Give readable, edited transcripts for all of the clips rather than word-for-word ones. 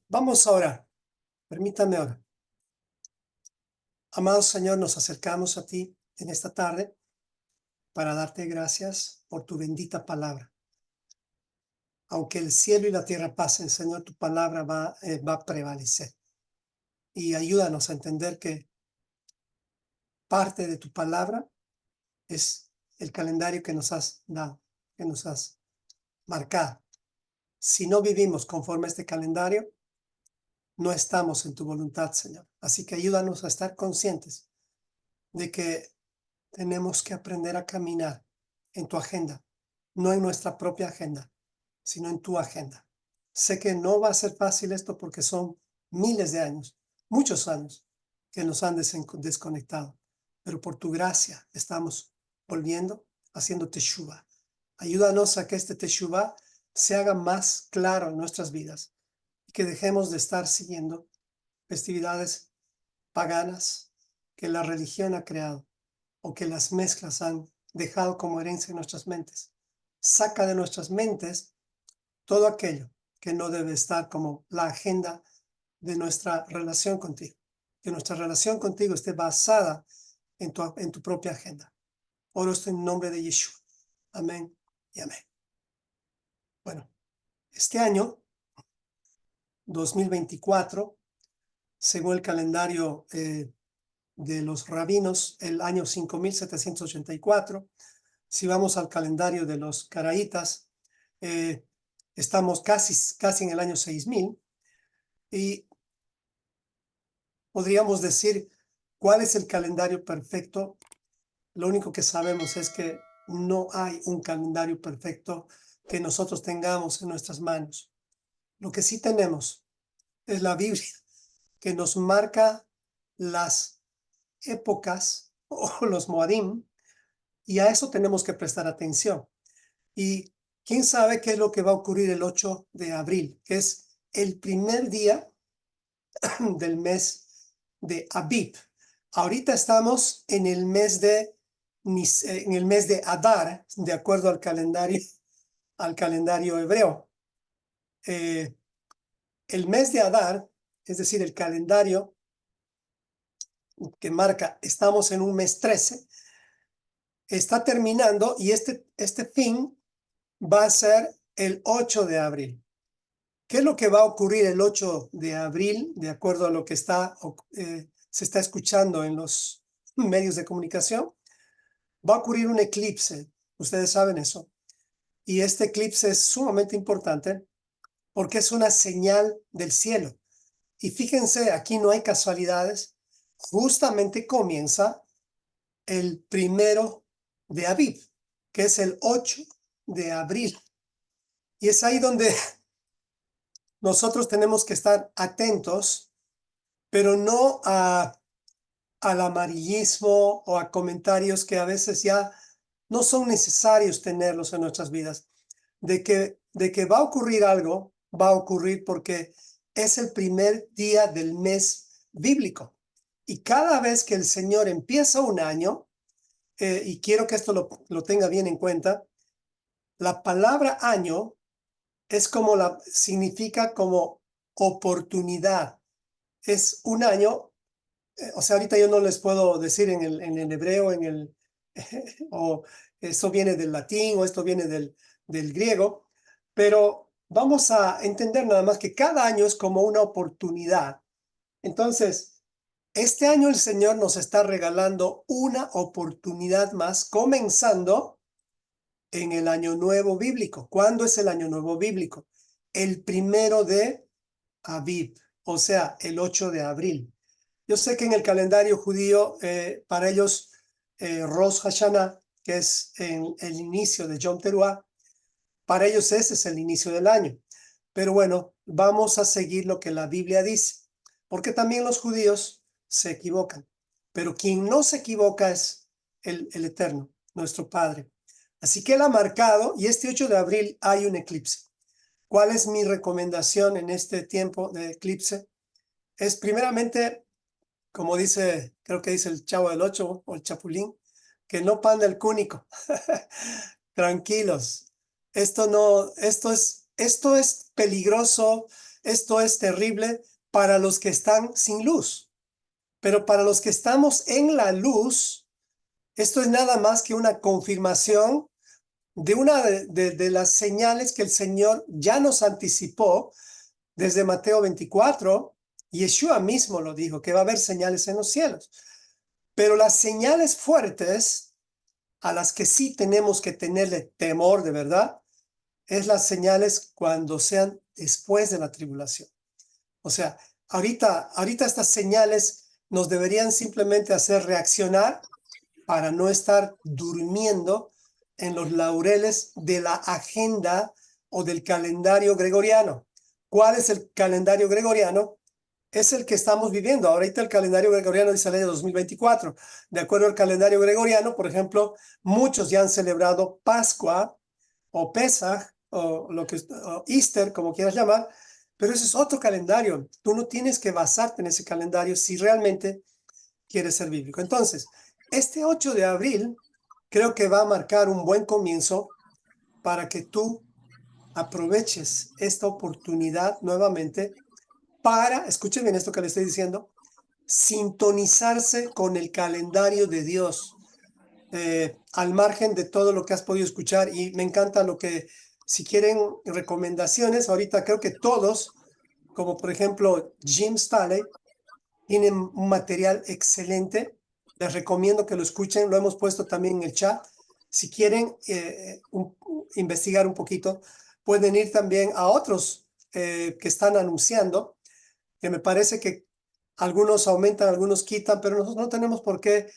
Vamos a orar. Permítame orar. Amado Señor, nos acercamos a ti en esta tarde para darte gracias por tu bendita palabra. Aunque el cielo y la tierra pasen, Señor, tu palabra va a prevalecer. Y ayúdanos a entender que parte de tu palabra es el calendario que nos has dado, que nos has marcado. Si no vivimos conforme a este calendario, no estamos en tu voluntad, Señor. Así que ayúdanos a estar conscientes de que tenemos que aprender a caminar en tu agenda, no en nuestra propia agenda, sino en tu agenda. Sé que no va a ser fácil esto porque son miles de años, muchos años, que nos han desconectado, pero por tu gracia estamos volviendo, haciendo teshuva. Ayúdanos a que este teshuva se haga más claro en nuestras vidas y que dejemos de estar siguiendo festividades paganas que la religión ha creado o que las mezclas han dejado como herencia en nuestras mentes. Saca de nuestras mentes todo aquello que no debe estar como la agenda de nuestra relación contigo. Que nuestra relación contigo esté basada en tu propia agenda. Oro esto en nombre de Yeshua. Amén y amén. Bueno, este año, 2024, según el calendario de los rabinos, el año 5784. Si vamos al calendario de los caraítas, estamos casi en el año 6000 y podríamos decir cuál es el calendario perfecto. Lo único que sabemos es que no hay un calendario perfecto que nosotros tengamos en nuestras manos. Lo que sí tenemos es la Biblia, que nos marca las épocas o los Moadim, y a eso tenemos que prestar atención. Y quién sabe qué es lo que va a ocurrir el 8 de abril, que es el primer día del mes de Abib. Ahorita estamos en el mes de Adar, de acuerdo al calendario hebreo. El mes de Adar, es decir, el calendario que marca, estamos en un mes 13, está terminando y este fin va a ser el 8 de abril. ¿Qué es lo que va a ocurrir el 8 de abril, de acuerdo a lo que se está escuchando en los medios de comunicación? Va a ocurrir un eclipse, ustedes saben eso. Y este eclipse es sumamente importante porque es una señal del cielo. Y fíjense, aquí no hay casualidades. Justamente comienza el 1 de Aviv, que es el 8 de abril. Y es ahí donde nosotros tenemos que estar atentos, pero no al amarillismo o a comentarios que a veces ya no son necesarios tenerlos en nuestras vidas. De que va a ocurrir algo, va a ocurrir porque es el primer día del mes bíblico. Y cada vez que el Señor empieza un año, y quiero que esto lo tenga bien en cuenta, la palabra año es significa como oportunidad. Es un año, o sea, ahorita yo no les puedo decir en el hebreo, o esto viene del latín, o esto viene del griego, pero vamos a entender nada más que cada año es como una oportunidad. Entonces, este año el Señor nos está regalando una oportunidad más, comenzando en el Año Nuevo Bíblico. ¿Cuándo es el Año Nuevo Bíblico? El 1 de Aviv, o sea, el 8 de abril. Yo sé que en el calendario judío, para ellos, Rosh Hashanah, que es el inicio de Yom Teruah, para ellos ese es el inicio del año. Pero bueno, vamos a seguir lo que la Biblia dice, porque también los judíos se equivocan. Pero quien no se equivoca es el Eterno, nuestro Padre. Así que él ha marcado, y este 8 de abril hay un eclipse. ¿Cuál es mi recomendación en este tiempo de eclipse? Es primeramente, como creo que dice el Chavo del Ocho o el Chapulín, que no panda el cúnico. Tranquilos. Esto es peligroso. esto es terrible para los que están sin luz. Pero para los que estamos en la luz, esto es nada más que una confirmación de una de las señales que el Señor ya nos anticipó desde Mateo 24. Yeshua mismo lo dijo, que va a haber señales en los cielos. Pero las señales fuertes, a las que sí tenemos que tenerle temor de verdad, es las señales cuando sean después de la tribulación. O sea, ahorita estas señales nos deberían simplemente hacer reaccionar para no estar durmiendo en los laureles de la agenda o del calendario gregoriano. ¿Cuál es el calendario gregoriano? Es el que estamos viviendo. Ahorita el calendario gregoriano dice el año 2024. De acuerdo al calendario gregoriano, por ejemplo, muchos ya han celebrado Pascua o Pesaj o o Easter, como quieras llamar, pero ese es otro calendario. Tú no tienes que basarte en ese calendario si realmente quieres ser bíblico. Entonces, este 8 de abril creo que va a marcar un buen comienzo para que tú aproveches esta oportunidad nuevamente para, escuchen bien esto que le estoy diciendo, sintonizarse con el calendario de Dios, al margen de todo lo que has podido escuchar. Y me encanta lo que, si quieren recomendaciones, ahorita creo que todos, como por ejemplo Jim Staley, tienen un material excelente. Les recomiendo que lo escuchen, lo hemos puesto también en el chat. Si quieren investigar un poquito, pueden ir también a otros que están anunciando, que me parece que algunos aumentan, algunos quitan, pero nosotros no tenemos por qué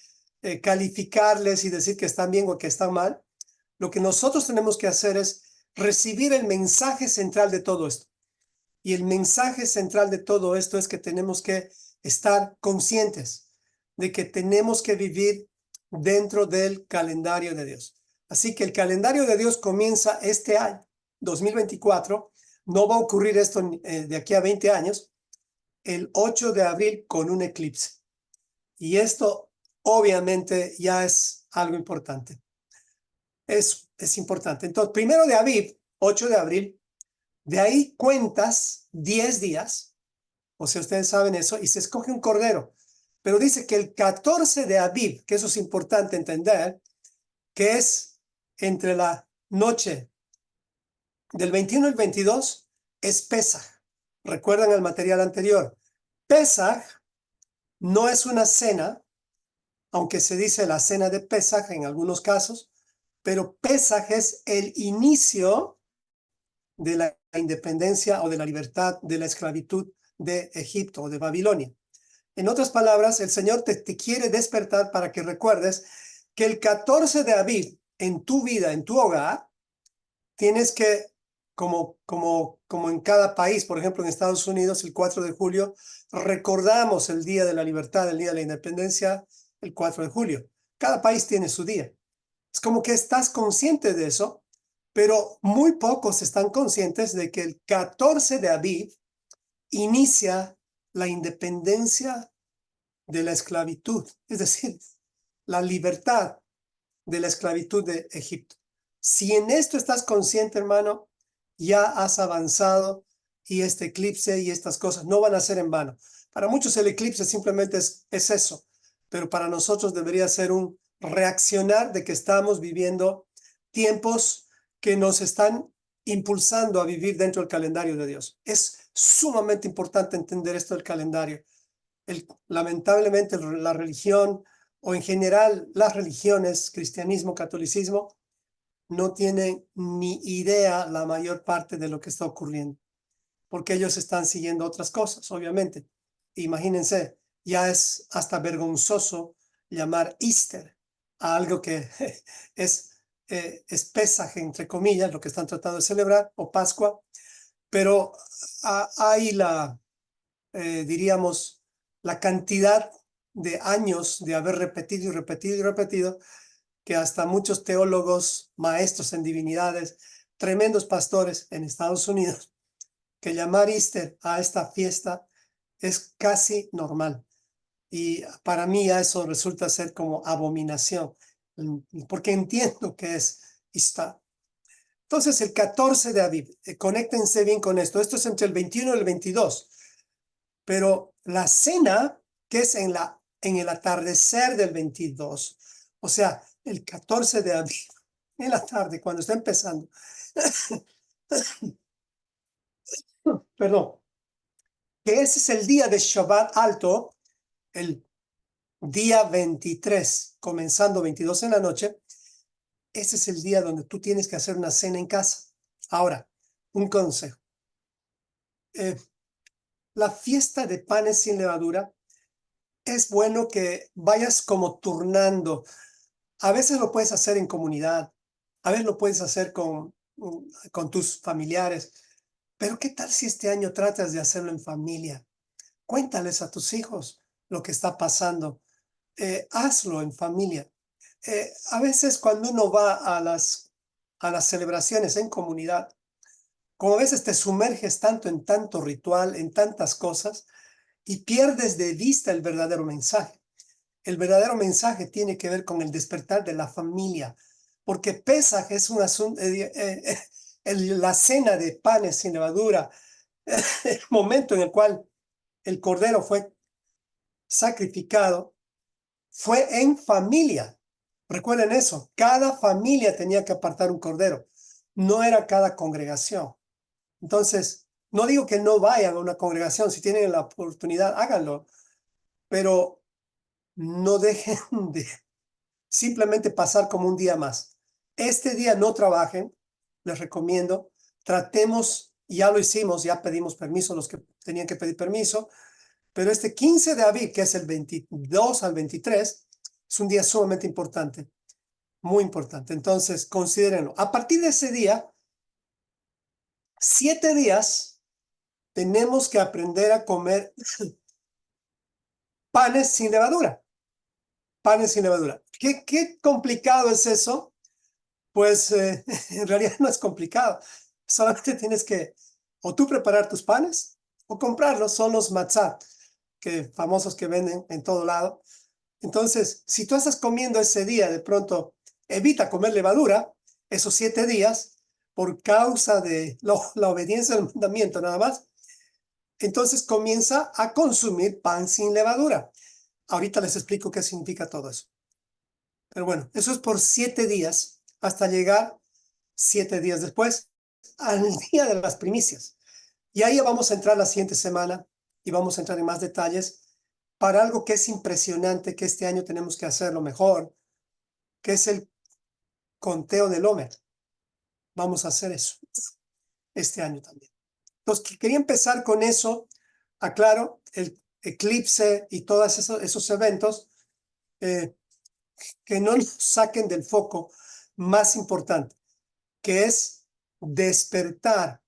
calificarles y decir que están bien o que están mal. Lo que nosotros tenemos que hacer es recibir el mensaje central de todo esto. Y el mensaje central de todo esto es que tenemos que estar conscientes de que tenemos que vivir dentro del calendario de Dios. Así que el calendario de Dios comienza este año, 2024. No va a ocurrir esto de aquí a 20 años, el 8 de abril con un eclipse. Y esto obviamente ya es algo importante. Es importante. Entonces, 1 de Aviv, 8 de abril, de ahí cuentas 10 días, o sea, ustedes saben eso, y se escoge un cordero. Pero dice que el 14 de Aviv, que eso es importante entender, que es entre la noche del 21 al 22, es Pesaj. ¿Recuerdan el material anterior? Pesaj no es una cena, aunque se dice la cena de Pesaj en algunos casos, pero Pesaj es el inicio de la independencia o de la libertad de la esclavitud de Egipto o de Babilonia. En otras palabras, el Señor te quiere despertar para que recuerdes que el 14 de abril en tu vida, en tu hogar, tienes que, como en cada país, por ejemplo en Estados Unidos, el 4 de julio, recordamos el Día de la Libertad, el Día de la Independencia, el 4 de julio. Cada país tiene su día. Es como que estás consciente de eso, pero muy pocos están conscientes de que el 14 de abril inicia la independencia de la esclavitud, es decir, la libertad de la esclavitud de Egipto. Si en esto estás consciente, hermano, ya has avanzado y este eclipse y estas cosas no van a ser en vano. Para muchos el eclipse simplemente es eso, pero para nosotros debería ser un reaccionar de que estamos viviendo tiempos que nos están impulsando a vivir dentro del calendario de Dios. Es sumamente importante entender esto del calendario. Lamentablemente la religión o en general las religiones, cristianismo, catolicismo, no tienen ni idea la mayor parte de lo que está ocurriendo, porque ellos están siguiendo otras cosas, obviamente. Imagínense, ya es hasta vergonzoso llamar Easter a algo que es Pesaj, entre comillas, lo que están tratando de celebrar, o Pascua, pero hay diríamos, la cantidad de años de haber repetido y repetido y repetido, que hasta muchos teólogos, maestros en divinidades, tremendos pastores en Estados Unidos, que llamar Easter a esta fiesta es casi normal. Y para mí eso resulta ser como abominación, porque entiendo que es Easter. Entonces, el 14 de Aviv, conéctense bien con esto. Esto es entre el 21 y el 22. Pero la cena, que es en el atardecer del 22, o sea, el 14 de Aviv, en la tarde, cuando está empezando, perdón, que ese es el día de Shabbat alto, el día 23, comenzando 22 en la noche, ese es el día donde tú tienes que hacer una cena en casa. Ahora, un consejo. La fiesta de panes sin levadura, es bueno que vayas como turnando. A veces lo puedes hacer en comunidad, a veces lo puedes hacer con tus familiares, pero ¿qué tal si este año tratas de hacerlo en familia? Cuéntales a tus hijos lo que está pasando. Hazlo en familia. A veces cuando uno va a las celebraciones en comunidad, como a veces te sumerges tanto en tanto ritual, en tantas cosas, y pierdes de vista el verdadero mensaje. El verdadero mensaje tiene que ver con el despertar de la familia, porque Pesaj es un asunto, la cena de panes sin levadura, el momento en el cual el cordero fue sacrificado, fue en familia. Recuerden eso, cada familia tenía que apartar un cordero, no era cada congregación. Entonces, no digo que no vayan a una congregación, si tienen la oportunidad, háganlo, pero no dejen de simplemente pasar como un día más. Este día no trabajen, les recomiendo, tratemos, ya lo hicimos, ya pedimos permiso los que tenían que pedir permiso, pero este 15 de abril, que es el 22 al 23, es un día sumamente importante, muy importante. Entonces, considérenlo. A partir de ese día, 7 días, tenemos que aprender a comer panes sin levadura. Panes sin levadura. ¿Qué complicado es eso? Pues en realidad no es complicado. Solamente tienes que o tú preparar tus panes o comprarlos. Son los matzah, famosos que venden en todo lado. Entonces, si tú estás comiendo ese día, de pronto evita comer levadura esos 7 días por causa de la obediencia al mandamiento nada más. Entonces comienza a consumir pan sin levadura. Ahorita les explico qué significa todo eso. Pero bueno, eso es por 7 días hasta llegar 7 días después al día de las primicias. Y ahí vamos a entrar la siguiente semana y vamos a entrar en más detalles para algo que es impresionante, que este año tenemos que hacerlo mejor, que es el conteo del Omer. Vamos a hacer eso este año también. Entonces, quería empezar con eso. Aclaro, el eclipse y todos esos eventos que no nos saquen del foco más importante, que es despertar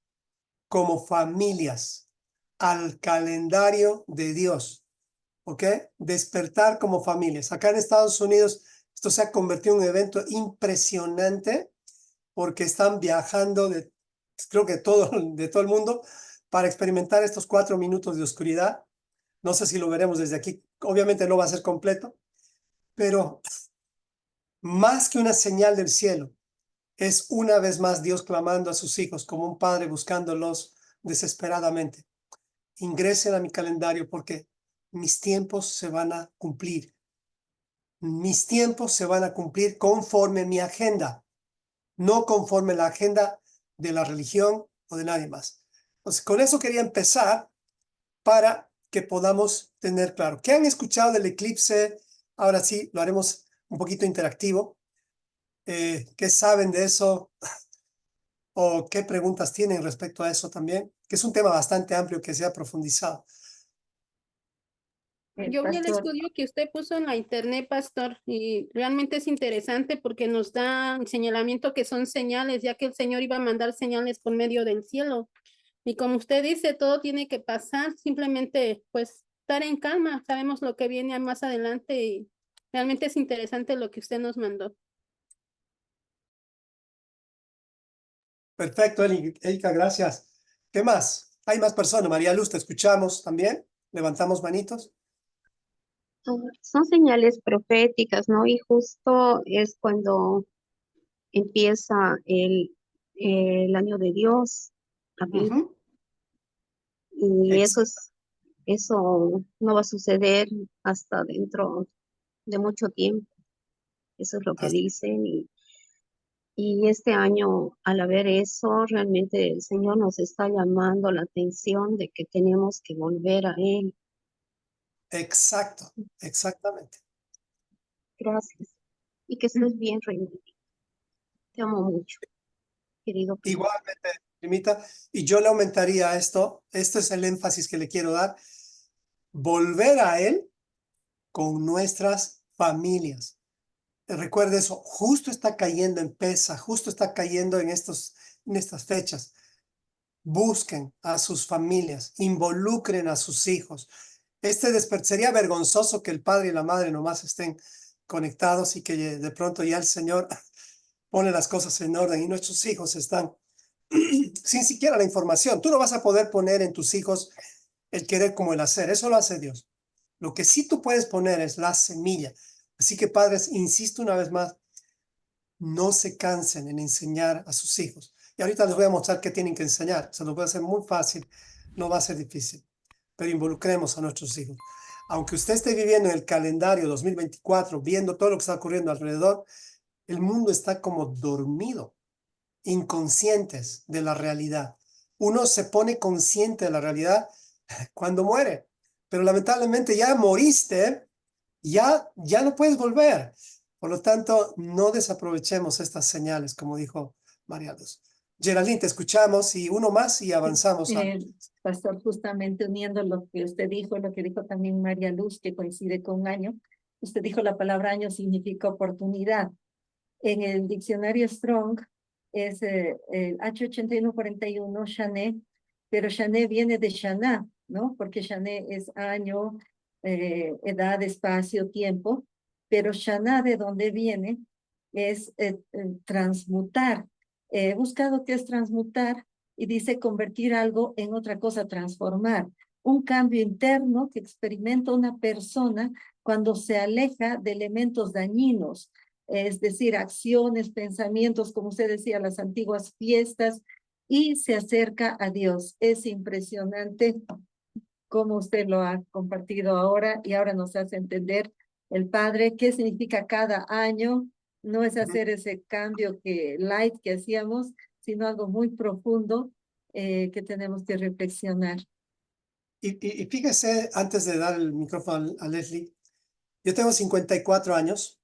como familias al calendario de Dios, ¿ok? Despertar como familias. Acá en Estados Unidos esto se ha convertido en un evento impresionante porque están viajando creo que de todo el mundo para experimentar estos 4 minutos de oscuridad. No sé si lo veremos desde aquí. Obviamente no va a ser completo, pero más que una señal del cielo, es una vez más Dios clamando a sus hijos como un padre buscándolos desesperadamente. Ingresen a mi calendario porque mis tiempos se van a cumplir. Mis tiempos se van a cumplir conforme mi agenda, no conforme la agenda de la religión o de nadie más. Entonces, con eso quería empezar para que podamos tener claro. ¿Qué han escuchado del eclipse? Ahora sí, lo haremos un poquito interactivo. ¿Qué saben de eso? ¿O qué preguntas tienen respecto a eso también? Que es un tema bastante amplio que se ha profundizado. Yo vi el Pastor, estudio que usted puso en la internet, pastor, y realmente es interesante porque nos da el señalamiento que son señales, ya que el Señor iba a mandar señales por medio del cielo. Y como usted dice, todo tiene que pasar, simplemente pues estar en calma, sabemos lo que viene más adelante y realmente es interesante lo que usted nos mandó. Perfecto, Erika, gracias. ¿Qué más? Hay más personas. María Luz, te escuchamos también. Levantamos manitos. son señales proféticas, ¿no? Y justo es cuando empieza el año de Dios, Abib, Ujú. y Ex- eso no va a suceder hasta dentro de mucho tiempo. Eso es lo que as- dicen. Y este año, al haber eso, realmente el Señor nos está llamando la atención de que tenemos que volver a Él. Exacto, exactamente. Gracias. Y que estés bien, Reina. Te amo mucho, querido primo. Igualmente, primita, y yo le aumentaría esto es el énfasis que le quiero dar, volver a él con nuestras familias. Recuerde eso, justo está cayendo en Pesa, justo está cayendo en estas fechas. Busquen a sus familias, involucren a sus hijos. Sería vergonzoso que el padre y la madre nomás estén conectados y que de pronto ya el Señor pone las cosas en orden y nuestros hijos están sin siquiera la información. Tú no vas a poder poner en tus hijos el querer como el hacer, eso lo hace Dios. Lo que sí tú puedes poner es la semilla. Así que padres, insisto una vez más, no se cansen en enseñar a sus hijos. Y ahorita les voy a mostrar qué tienen que enseñar. Se los voy a hacer muy fácil, no va a ser difícil, pero involucremos a nuestros hijos. Aunque usted esté viviendo en el calendario 2024, viendo todo lo que está ocurriendo alrededor, el mundo está como dormido, inconscientes de la realidad. Uno se pone consciente de la realidad cuando muere, pero lamentablemente ya moriste, ya no puedes volver. Por lo tanto, no desaprovechemos estas señales, como dijo María Luz. Geraldine, te escuchamos y uno más y Sí, avanzamos. Pastor, justamente uniendo lo que usted dijo, lo que dijo también María Luz, que coincide con año, usted dijo la palabra año significa oportunidad. En el diccionario Strong es el H8141, Shané, pero Shané viene de Shana, ¿no? Porque Shané es año, edad, espacio, tiempo, pero Shana de donde viene es transmutar. He buscado qué es transmutar y dice convertir algo en otra cosa, transformar. Un cambio interno que experimenta una persona cuando se aleja de elementos dañinos, es decir, acciones, pensamientos, como usted decía, las antiguas fiestas, y se acerca a Dios. Es impresionante cómo usted lo ha compartido ahora y ahora nos hace entender el Padre qué significa cada año. No es hacer ese cambio light que hacíamos, sino algo muy profundo que tenemos que reflexionar. Y fíjese, antes de dar el micrófono a Leslie, yo tengo 54 años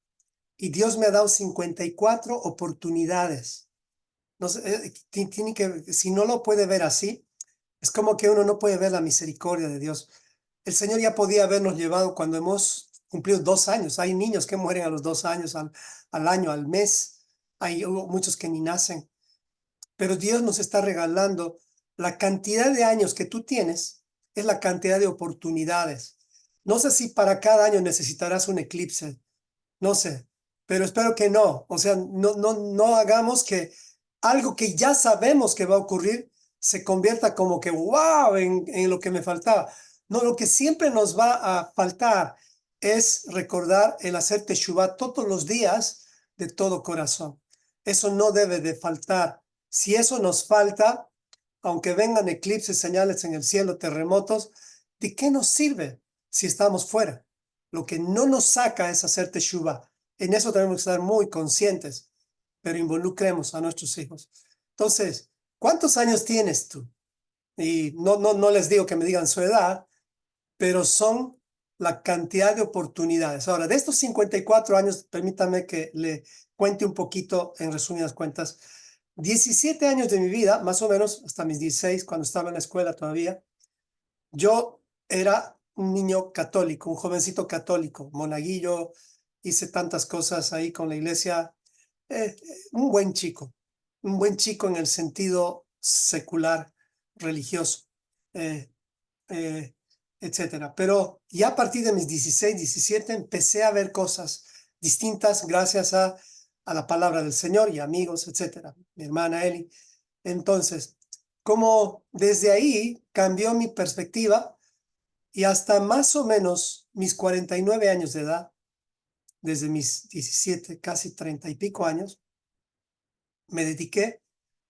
y Dios me ha dado 54 oportunidades. No sé, tiene que, si no lo puede ver así, es como que uno no puede ver la misericordia de Dios. El Señor ya podía habernos llevado cuando hemos cumplido 2 años. Hay niños que mueren a los 2 años, al año, al mes. Hay muchos que ni nacen. Pero Dios nos está regalando la cantidad de años que tú tienes, es la cantidad de oportunidades. No sé si para cada año necesitarás un eclipse, no sé, pero espero que no. O sea, no hagamos que algo que ya sabemos que va a ocurrir se convierta como que, wow, en lo que me faltaba. No, lo que siempre nos va a faltar es recordar el hacer teshuvá todos los días de todo corazón. Eso no debe de faltar. Si eso nos falta, aunque vengan eclipses, señales en el cielo, terremotos, ¿de qué nos sirve si estamos fuera? Lo que no nos saca es hacer teshuvá. En eso tenemos que estar muy conscientes, pero involucremos a nuestros hijos. Entonces, ¿cuántos años tienes tú? Y no les digo que me digan su edad, pero son la cantidad de oportunidades. Ahora, de estos 54 años, permítame que le cuente un poquito en resumidas cuentas. 17 años de mi vida, más o menos, hasta mis 16, cuando estaba en la escuela todavía, yo era un niño católico, un jovencito católico, monaguillo, hice tantas cosas ahí con la iglesia, un buen chico en el sentido secular, religioso, eh, eh, etcétera. Pero ya a partir de mis 16, 17 empecé a ver cosas distintas gracias a la palabra del Señor y amigos, etcétera. Mi hermana Eli. Entonces, como desde ahí cambió mi perspectiva y hasta más o menos mis 49 años de edad, desde mis 17, casi 30 y pico años, me dediqué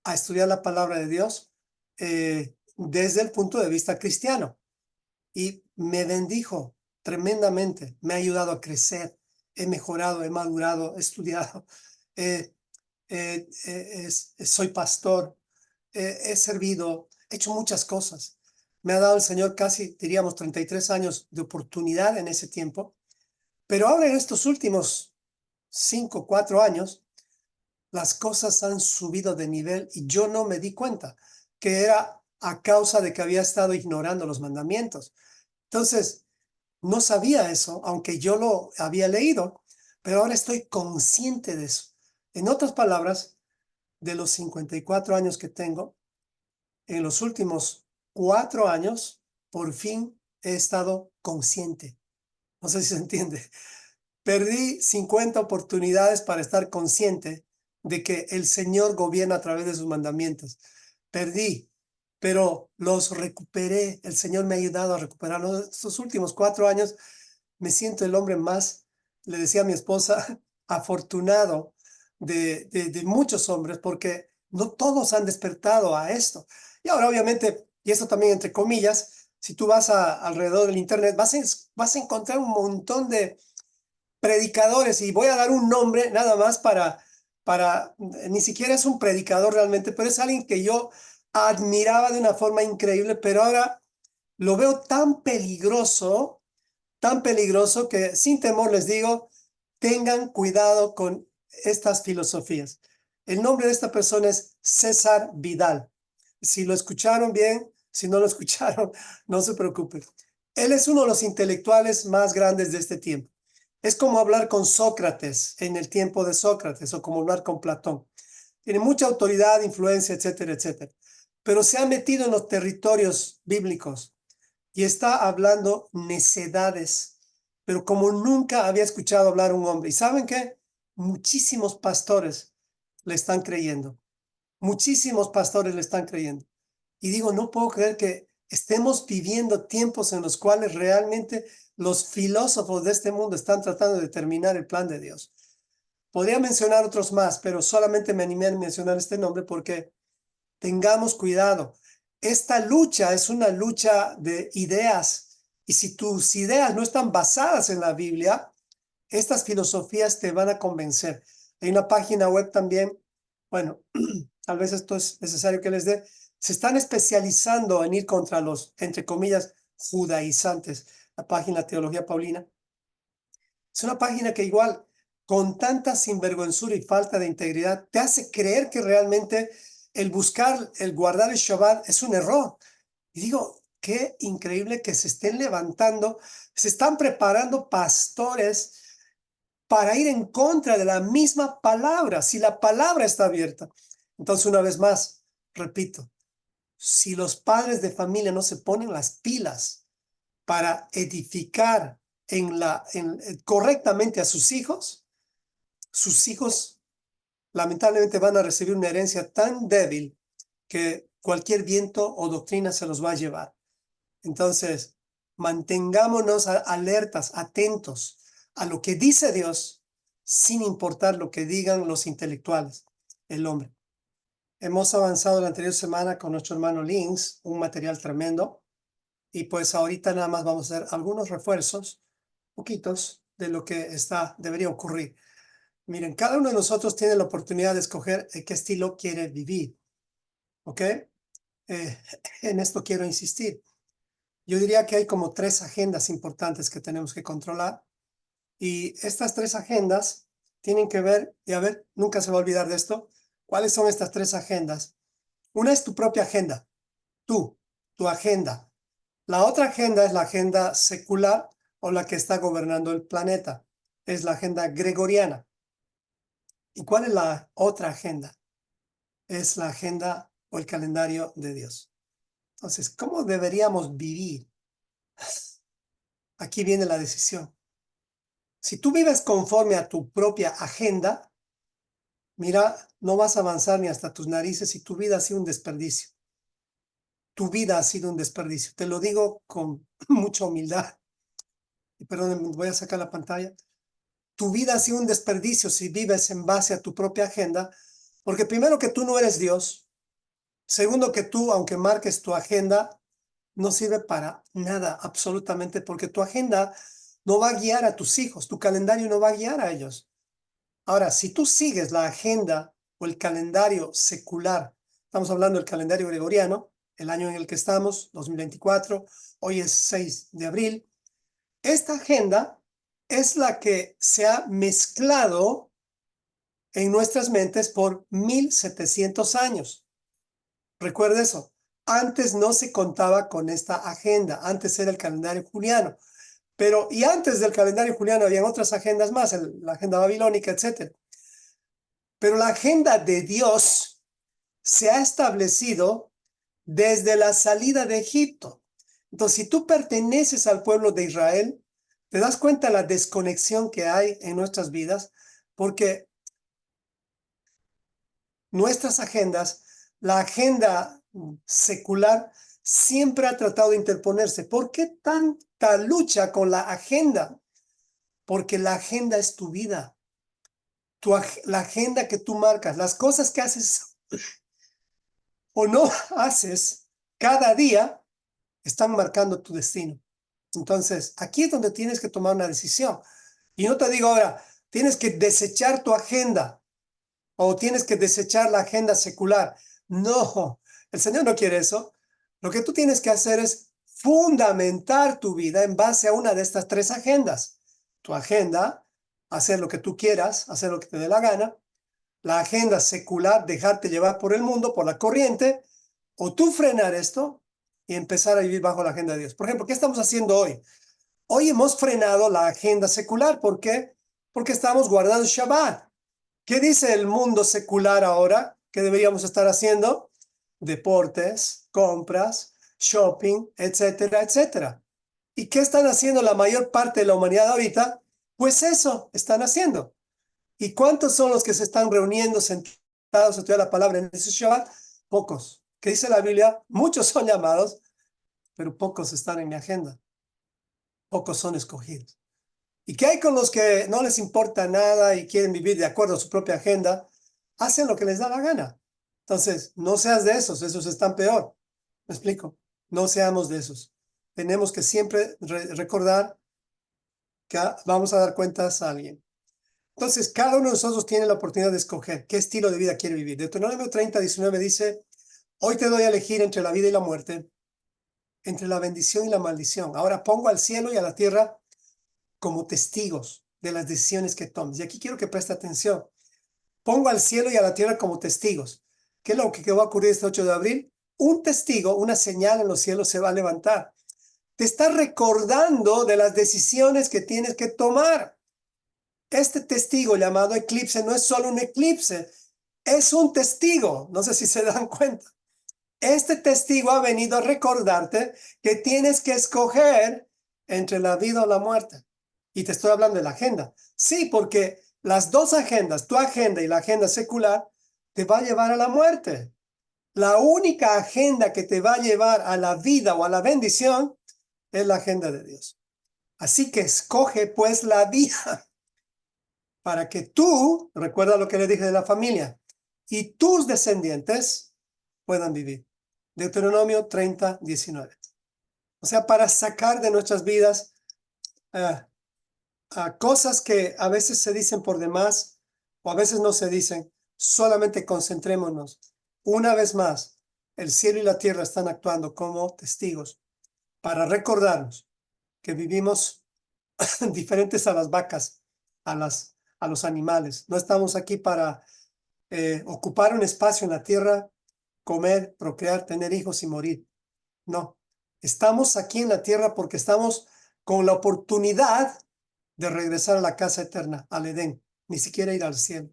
a estudiar la palabra de Dios desde el punto de vista cristiano. Y me bendijo tremendamente, me ha ayudado a crecer, he mejorado, he madurado, he estudiado, soy pastor, he servido, he hecho muchas cosas. Me ha dado el Señor casi, diríamos, 33 años de oportunidad en ese tiempo. Pero ahora en estos últimos 5, 4 años, las cosas han subido de nivel y yo no me di cuenta que era a causa de que había estado ignorando los mandamientos. Entonces, no sabía eso, aunque yo lo había leído, pero ahora estoy consciente de eso. En otras palabras, de los 54 años que tengo, en los últimos 4 años, por fin he estado consciente. No sé si se entiende. Perdí 50 oportunidades para estar consciente de que el Señor gobierna a través de sus mandamientos. Perdí, pero los recuperé. El Señor me ha ayudado a recuperarlos. Estos últimos 4 años me siento el hombre más, le decía a mi esposa, afortunado de muchos hombres, porque no todos han despertado a esto. Y ahora, obviamente, y esto también entre comillas, si tú vas alrededor del internet, vas a encontrar un montón de predicadores, y voy a dar un nombre nada más ni siquiera es un predicador realmente, pero es alguien que yo admiraba de una forma increíble, pero ahora lo veo tan peligroso que sin temor les digo, tengan cuidado con estas filosofías. El nombre de esta persona es César Vidal. Si lo escucharon bien, si no lo escucharon, no se preocupen. Él es uno de los intelectuales más grandes de este tiempo. Es como hablar con Sócrates en el tiempo de Sócrates o como hablar con Platón. Tiene mucha autoridad, influencia, etcétera, etcétera. Pero se ha metido en los territorios bíblicos y está hablando necedades, pero como nunca había escuchado hablar un hombre. ¿Y saben qué? Muchísimos pastores le están creyendo. Muchísimos pastores le están creyendo. Y digo, no puedo creer que estemos viviendo tiempos en los cuales realmente los filósofos de este mundo están tratando de determinar el plan de Dios. Podría mencionar otros más, pero solamente me animé a mencionar este nombre porque tengamos cuidado. Esta lucha es una lucha de ideas, y si tus ideas no están basadas en la Biblia, estas filosofías te van a convencer. Hay una página web también, bueno, tal vez esto es necesario que les dé, se están especializando en ir contra los, entre comillas, judaizantes, la página Teología Paulina. Es una página que igual, con tanta sinvergüenzura y falta de integridad, te hace creer que realmente el buscar, el guardar el Shabbat es un error. Y digo, qué increíble que se estén levantando, se están preparando pastores para ir en contra de la misma palabra, si la palabra está abierta. Entonces, una vez más, repito, si los padres de familia no se ponen las pilas para edificar correctamente a sus hijos lamentablemente van a recibir una herencia tan débil que cualquier viento o doctrina se los va a llevar. Entonces, mantengámonos alertas, atentos a lo que dice Dios, sin importar lo que digan los intelectuales, el hombre. Hemos avanzado la anterior semana con nuestro hermano Links, un material tremendo, y pues ahorita nada más vamos a hacer algunos refuerzos, poquitos, de lo que debería ocurrir. Miren, cada uno de nosotros tiene la oportunidad de escoger qué estilo quiere vivir, ¿ok? En esto quiero insistir. Yo diría que hay como 3 agendas importantes que tenemos que controlar, y estas 3 agendas tienen que ver, y a ver, nunca se va a olvidar de esto. ¿Cuáles son estas 3 agendas? Una es tu propia agenda, tu agenda. La otra agenda es la agenda secular o la que está gobernando el planeta. Es la agenda gregoriana. ¿Y cuál es la otra agenda? Es la agenda o el calendario de Dios. Entonces, ¿cómo deberíamos vivir? Aquí viene la decisión. Si tú vives conforme a tu propia agenda, mira, no vas a avanzar ni hasta tus narices y tu vida ha sido un desperdicio. Tu vida ha sido un desperdicio. Te lo digo con mucha humildad. Perdón, voy a sacar la pantalla. Tu vida ha sido un desperdicio si vives en base a tu propia agenda, porque primero que tú no eres Dios, Segundo, que tú, aunque marques tu agenda, no sirve para nada, absolutamente, porque tu agenda no va a guiar a tus hijos, tu calendario no va a guiar a ellos. Ahora, si tú sigues la agenda o el calendario secular, estamos hablando del calendario gregoriano, el año en el que estamos, 2024, hoy es 6 de abril, esta agenda es la que se ha mezclado en nuestras mentes por 1700 años. Recuerda eso. Antes no se contaba con esta agenda. Antes era el calendario juliano. Pero, y antes del calendario juliano habían otras agendas más, la agenda babilónica, etc. Pero la agenda de Dios se ha establecido desde la salida de Egipto. Entonces, si tú perteneces al pueblo de Israel, te das cuenta de la desconexión que hay en nuestras vidas, porque nuestras agendas, la agenda secular, siempre ha tratado de interponerse. ¿Por qué tanta lucha con la agenda? Porque la agenda es tu vida. La agenda que tú marcas, las cosas que haces o no haces cada día, están marcando tu destino. Entonces, aquí es donde tienes que tomar una decisión. Y no te digo ahora, tienes que desechar tu agenda o tienes que desechar la agenda secular. No, el Señor no quiere eso. Lo que tú tienes que hacer es fundamentar tu vida en base a una de estas tres agendas. Tu agenda, hacer lo que tú quieras, hacer lo que te dé la gana. La agenda secular, dejarte llevar por el mundo, por la corriente, o tú frenar esto y empezar a vivir bajo la agenda de Dios. Por ejemplo, ¿qué estamos haciendo hoy? Hoy hemos frenado la agenda secular. ¿Por qué? Porque estamos guardando Shabbat. ¿Qué dice el mundo secular ahora? ¿Qué deberíamos estar haciendo? Deportes, compras, shopping, etcétera, etcétera. ¿Y qué están haciendo la mayor parte de la humanidad ahorita? Pues eso están haciendo. ¿Y cuántos son los que se están reuniendo, sentados a estudiar la palabra en ese Shabbat? Pocos. ¿Qué dice la Biblia? Muchos son llamados, pero pocos están en mi agenda. Pocos son escogidos. ¿Y qué hay con los que no les importa nada y quieren vivir de acuerdo a su propia agenda? Hacen lo que les da la gana. Entonces, no seas de esos están peor. ¿Me explico? No seamos de esos. Tenemos que siempre recordar que vamos a dar cuentas a alguien. Entonces, cada uno de nosotros tiene la oportunidad de escoger qué estilo de vida quiere vivir. Deuteronomio 30:19 dice, hoy te doy a elegir entre la vida y la muerte, entre la bendición y la maldición. Ahora pongo al cielo y a la tierra como testigos de las decisiones que tomes. Y aquí quiero que preste atención. Pongo al cielo y a la tierra como testigos. ¿Qué es lo que va a ocurrir este 8 de abril? Un testigo, una señal en los cielos se va a levantar. Te está recordando de las decisiones que tienes que tomar. Este testigo llamado eclipse no es solo un eclipse, es un testigo. No sé si se dan cuenta. Este testigo ha venido a recordarte que tienes que escoger entre la vida o la muerte. Y te estoy hablando de la agenda. Sí, porque las dos agendas, tu agenda y la agenda secular, te va a llevar a la muerte. La única agenda que te va a llevar a la vida o a la bendición es la agenda de Dios. Así que escoge pues la vida para que tú, recuerda lo que le dije de la familia, y tus descendientes puedan vivir. Deuteronomio 30:19. O sea, para sacar de nuestras vidas cosas que a veces se dicen por demás o a veces no se dicen, solamente concentrémonos. Una vez más, el cielo y la tierra están actuando como testigos para recordarnos que vivimos diferentes a las vacas, a los animales. No estamos aquí para ocupar un espacio en la tierra, comer, procrear, tener hijos y morir. No, estamos aquí en la tierra porque estamos con la oportunidad de regresar a la casa eterna, al Edén, ni siquiera ir al cielo.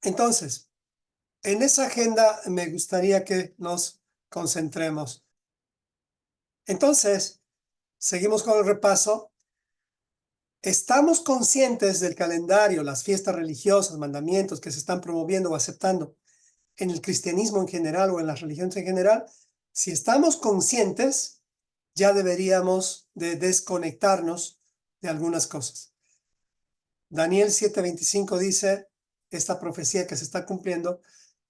Entonces, en esa agenda me gustaría que nos concentremos. Entonces, seguimos con el repaso. Estamos conscientes del calendario, las fiestas religiosas, mandamientos que se están promoviendo o aceptando en el cristianismo en general o en las religiones en general. Si estamos conscientes, ya deberíamos de desconectarnos de algunas cosas. Daniel 7:25 dice, esta profecía que se está cumpliendo,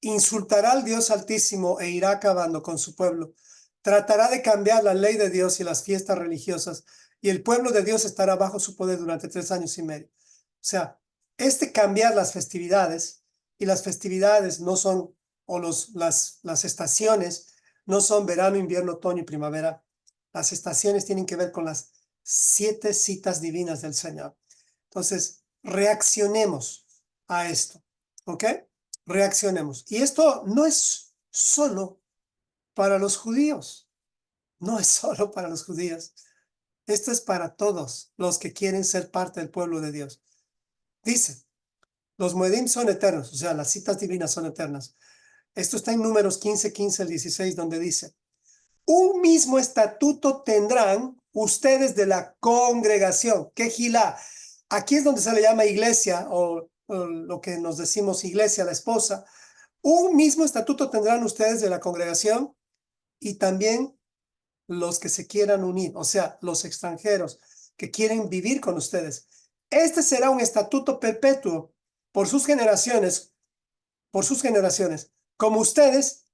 insultará al Dios Altísimo e irá acabando con su pueblo. Tratará de cambiar la ley de Dios y las fiestas religiosas, y el pueblo de Dios estará bajo su poder durante 3 años y medio. O sea, cambiar las festividades, y las festividades no son, o las estaciones, no son verano, invierno, otoño y primavera. Las estaciones tienen que ver con las 7 citas divinas del Señor. Entonces, reaccionemos a esto, ¿ok? Reaccionemos. Y esto no es solo para los judíos, no es solo para los judíos. Esto es para todos los que quieren ser parte del pueblo de Dios. Dice, los Moedim son eternos, o sea, las citas divinas son eternas. Esto está en Números 15, 15 al 16, donde dice, un mismo estatuto tendrán ustedes de la congregación. Quejilá. Aquí es donde se le llama iglesia, o lo que nos decimos iglesia, la esposa. Un mismo estatuto tendrán ustedes de la congregación y también los que se quieran unir, o sea, los extranjeros que quieren vivir con ustedes. Este será un estatuto perpetuo por sus generaciones, como ustedes.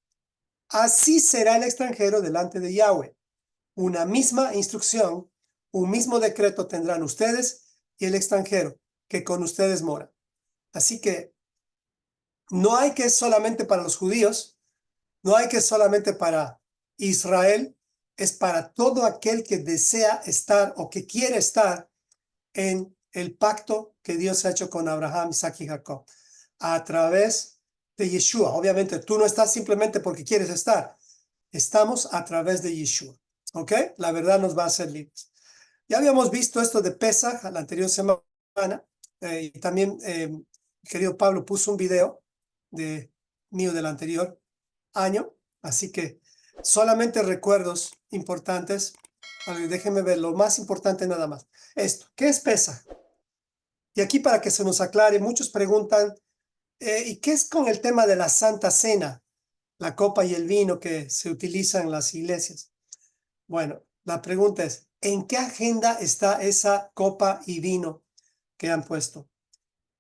Así será el extranjero delante de Yahweh. Una misma instrucción, un mismo decreto tendrán ustedes y el extranjero que con ustedes mora. Así que no hay que solamente para los judíos, no hay que solamente para Israel, es para todo aquel que desea estar o que quiere estar en el pacto que Dios ha hecho con Abraham, Isaac y Jacob, a través de Yeshua. Obviamente, tú no estás simplemente porque quieres estar. Estamos a través de Yeshua. ¿Ok? La verdad nos va a hacer libres. Ya habíamos visto esto de Pesaj la anterior semana. Y también, querido Pablo puso un video mío del anterior año. Así que solamente recuerdos importantes. Déjenme ver lo más importante nada más. Esto, ¿qué es Pesaj? Y aquí para que se nos aclare, muchos preguntan, ¿y qué es con el tema de la Santa Cena? La copa y el vino que se utilizan en las iglesias. Bueno, la pregunta es, ¿en qué agenda está esa copa y vino que han puesto?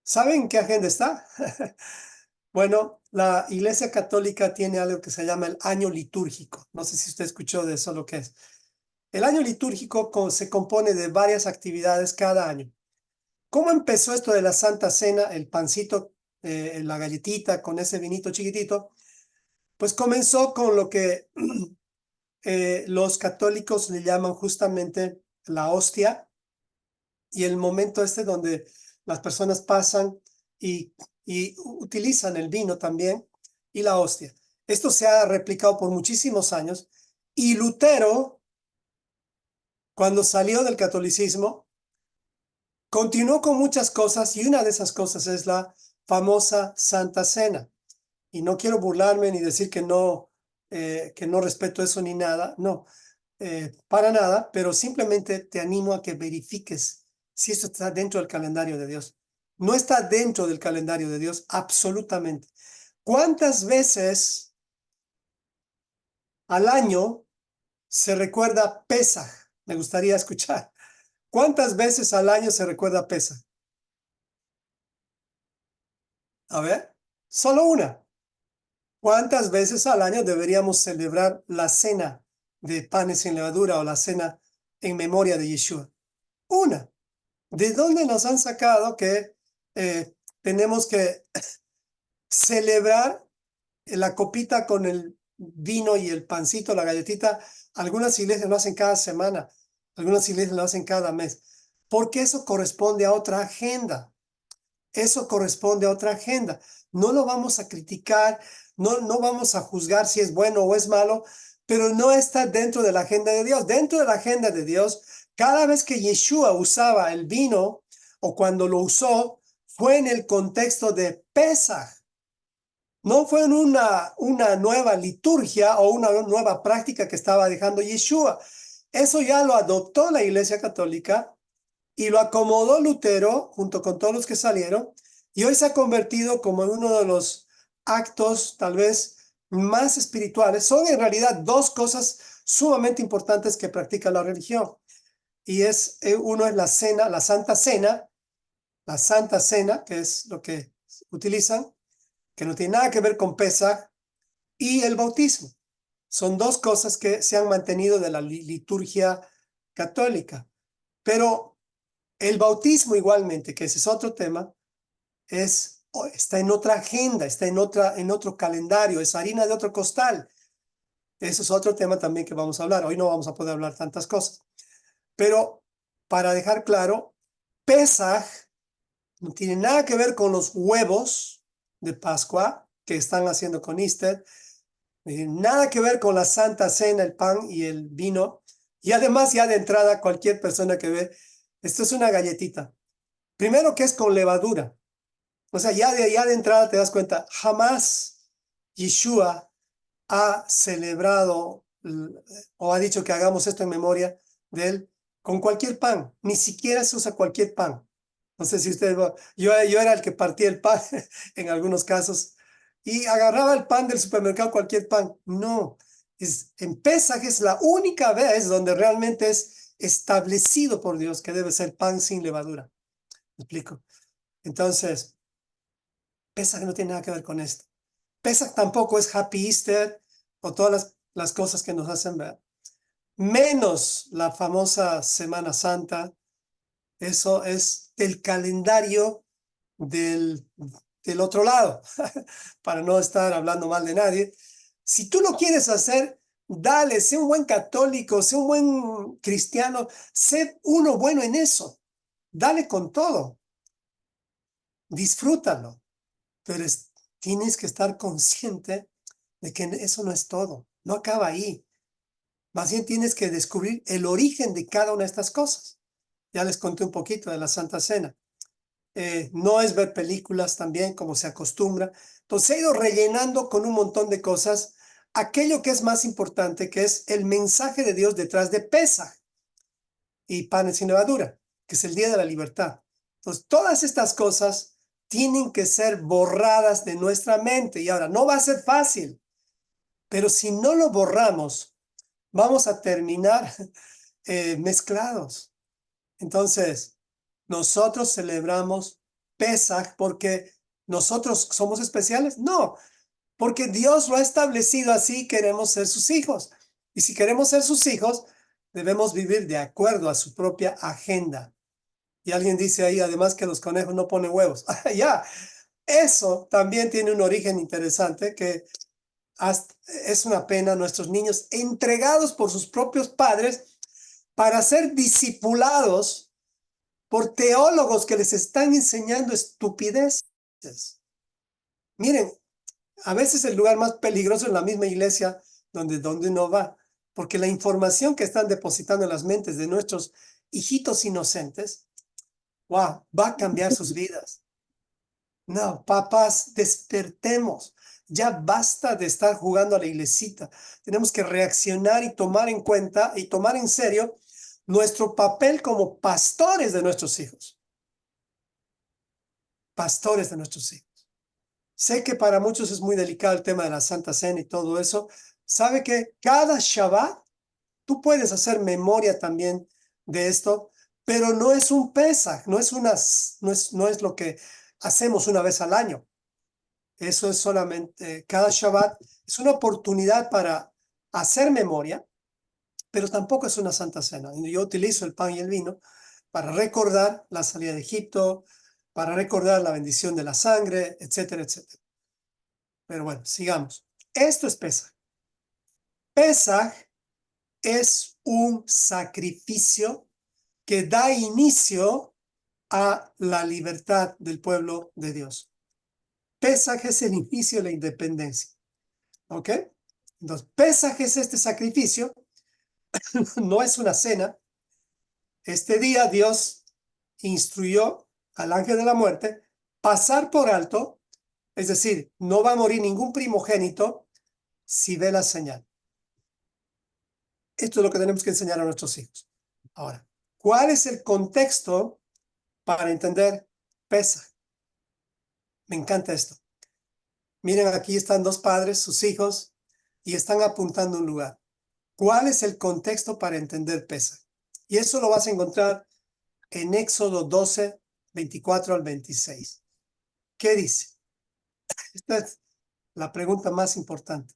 ¿Saben en qué agenda está? Bueno, la Iglesia Católica tiene algo que se llama el año litúrgico. No sé si usted escuchó de eso lo que es. El año litúrgico se compone de varias actividades cada año. ¿Cómo empezó esto de la Santa Cena, el pancito, la galletita con ese vinito chiquitito? Pues comenzó con lo que los católicos le llaman justamente la hostia, y el momento donde las personas pasan y utilizan el vino también y la hostia. Esto se ha replicado por muchísimos años, y Lutero, cuando salió del catolicismo, continuó con muchas cosas, y una de esas cosas es la famosa Santa Cena. Y no quiero burlarme ni decir que no respeto eso ni nada, no, para nada, pero simplemente te animo a que verifiques si esto está dentro del calendario de Dios. No está dentro del calendario de Dios, absolutamente. ¿Cuántas veces al año se recuerda Pesaj? Me gustaría escuchar. ¿Cuántas veces al año se recuerda Pesaj? A ver, solo una. ¿Cuántas veces al año deberíamos celebrar la cena de panes sin levadura o la cena en memoria de Yeshua? Una. ¿De dónde nos han sacado que tenemos que celebrar la copita con el vino y el pancito, la galletita? Algunas iglesias lo hacen cada semana, algunas iglesias lo hacen cada mes, porque eso corresponde a otra agenda. Eso corresponde a otra agenda. No lo vamos a criticar, no vamos a juzgar si es bueno o es malo, pero no está dentro de la agenda de Dios. Dentro de la agenda de Dios, cada vez que Yeshua usaba el vino, o cuando lo usó, fue en el contexto de Pesaj. No fue en una nueva liturgia o una nueva práctica que estaba dejando Yeshua. Eso ya lo adoptó la Iglesia Católica y lo acomodó Lutero junto con todos los que salieron, y hoy se ha convertido como en uno de los actos tal vez más espirituales. Son en realidad dos cosas sumamente importantes que practica la religión, y uno es la cena, la Santa Cena, que es lo que utilizan, que no tiene nada que ver con Pesaj, y el bautismo. Son dos cosas que se han mantenido de la liturgia católica. Pero el bautismo igualmente, que ese es otro tema, está en otra agenda, está en otro calendario, es harina de otro costal. Eso es otro tema también que vamos a hablar. Hoy no vamos a poder hablar tantas cosas. Pero para dejar claro, Pesaj no tiene nada que ver con los huevos de Pascua que están haciendo con Easter. No tiene nada que ver con la Santa Cena, el pan y el vino. Y además, ya de entrada, cualquier persona que ve, esto es una galletita. Primero que es con levadura. O sea, ya de entrada te das cuenta, jamás Yeshua ha celebrado o ha dicho que hagamos esto en memoria de él con cualquier pan. Ni siquiera se usa cualquier pan. No sé si ustedes... Yo era el que partía el pan en algunos casos y agarraba el pan del supermercado, cualquier pan. No, en Pesaj es la única vez donde realmente es establecido por Dios que debe ser pan sin levadura. ¿Me explico? Entonces, Pesaj no tiene nada que ver con esto. Pesaj tampoco es Happy Easter o todas las cosas que nos hacen ver. Menos la famosa Semana Santa. Eso es del calendario del otro lado, para no estar hablando mal de nadie. Si tú lo quieres hacer, dale, sé un buen católico, sé un buen cristiano, sé uno bueno en eso. Dale con todo. Disfrútalo. Pero tienes que estar consciente de que eso no es todo. No acaba ahí. Más bien tienes que descubrir el origen de cada una de estas cosas. Ya les conté un poquito de la Santa Cena. No es ver películas también como se acostumbra. Entonces he ido rellenando con un montón de cosas aquello que es más importante, que es el mensaje de Dios detrás de Pesaj y panes sin levadura, que es el día de la libertad. Entonces todas estas cosas tienen que ser borradas de nuestra mente. Y ahora, no va a ser fácil, pero si no lo borramos, vamos a terminar mezclados. Entonces, nosotros celebramos Pesaj porque nosotros somos especiales. No, porque Dios lo ha establecido así, queremos ser sus hijos. Y si queremos ser sus hijos, debemos vivir de acuerdo a su propia agenda. Y alguien dice ahí, además, que los conejos no ponen huevos. Ya, eso también tiene un origen interesante, que es una pena nuestros niños entregados por sus propios padres para ser discipulados por teólogos que les están enseñando estupideces. Miren, a veces el lugar más peligroso es la misma iglesia donde uno va, porque la información que están depositando en las mentes de nuestros hijitos inocentes, wow, va a cambiar sus vidas. No, papás, despertemos. Ya basta de estar jugando a la iglesita. Tenemos que reaccionar y tomar en cuenta y tomar en serio nuestro papel como pastores de nuestros hijos. Pastores de nuestros hijos. Sé que para muchos es muy delicado el tema de la Santa Cena y todo eso. ¿Sabe que cada Shabbat tú puedes hacer memoria también de esto? Pero no es un Pesaj, no es lo que hacemos una vez al año. Eso es solamente, cada Shabbat es una oportunidad para hacer memoria, pero tampoco es una Santa Cena. Yo utilizo el pan y el vino para recordar la salida de Egipto, para recordar la bendición de la sangre, etcétera, etcétera. Pero bueno, sigamos. Esto es Pesaj. Pesaj es un sacrificio que da inicio a la libertad del pueblo de Dios. Pesaj es el inicio de la independencia. ¿Ok? Entonces, Pesaj es este sacrificio, no es una cena. Este día Dios instruyó al ángel de la muerte pasar por alto, es decir, no va a morir ningún primogénito si ve la señal. Esto es lo que tenemos que enseñar a nuestros hijos. Ahora, ¿cuál es el contexto para entender Pesaj? Me encanta esto. Miren, aquí están dos padres, sus hijos, y están apuntando a un lugar. ¿Cuál es el contexto para entender Pesaj? Y eso lo vas a encontrar en Éxodo 12, 24 al 26. ¿Qué dice? Esta es la pregunta más importante.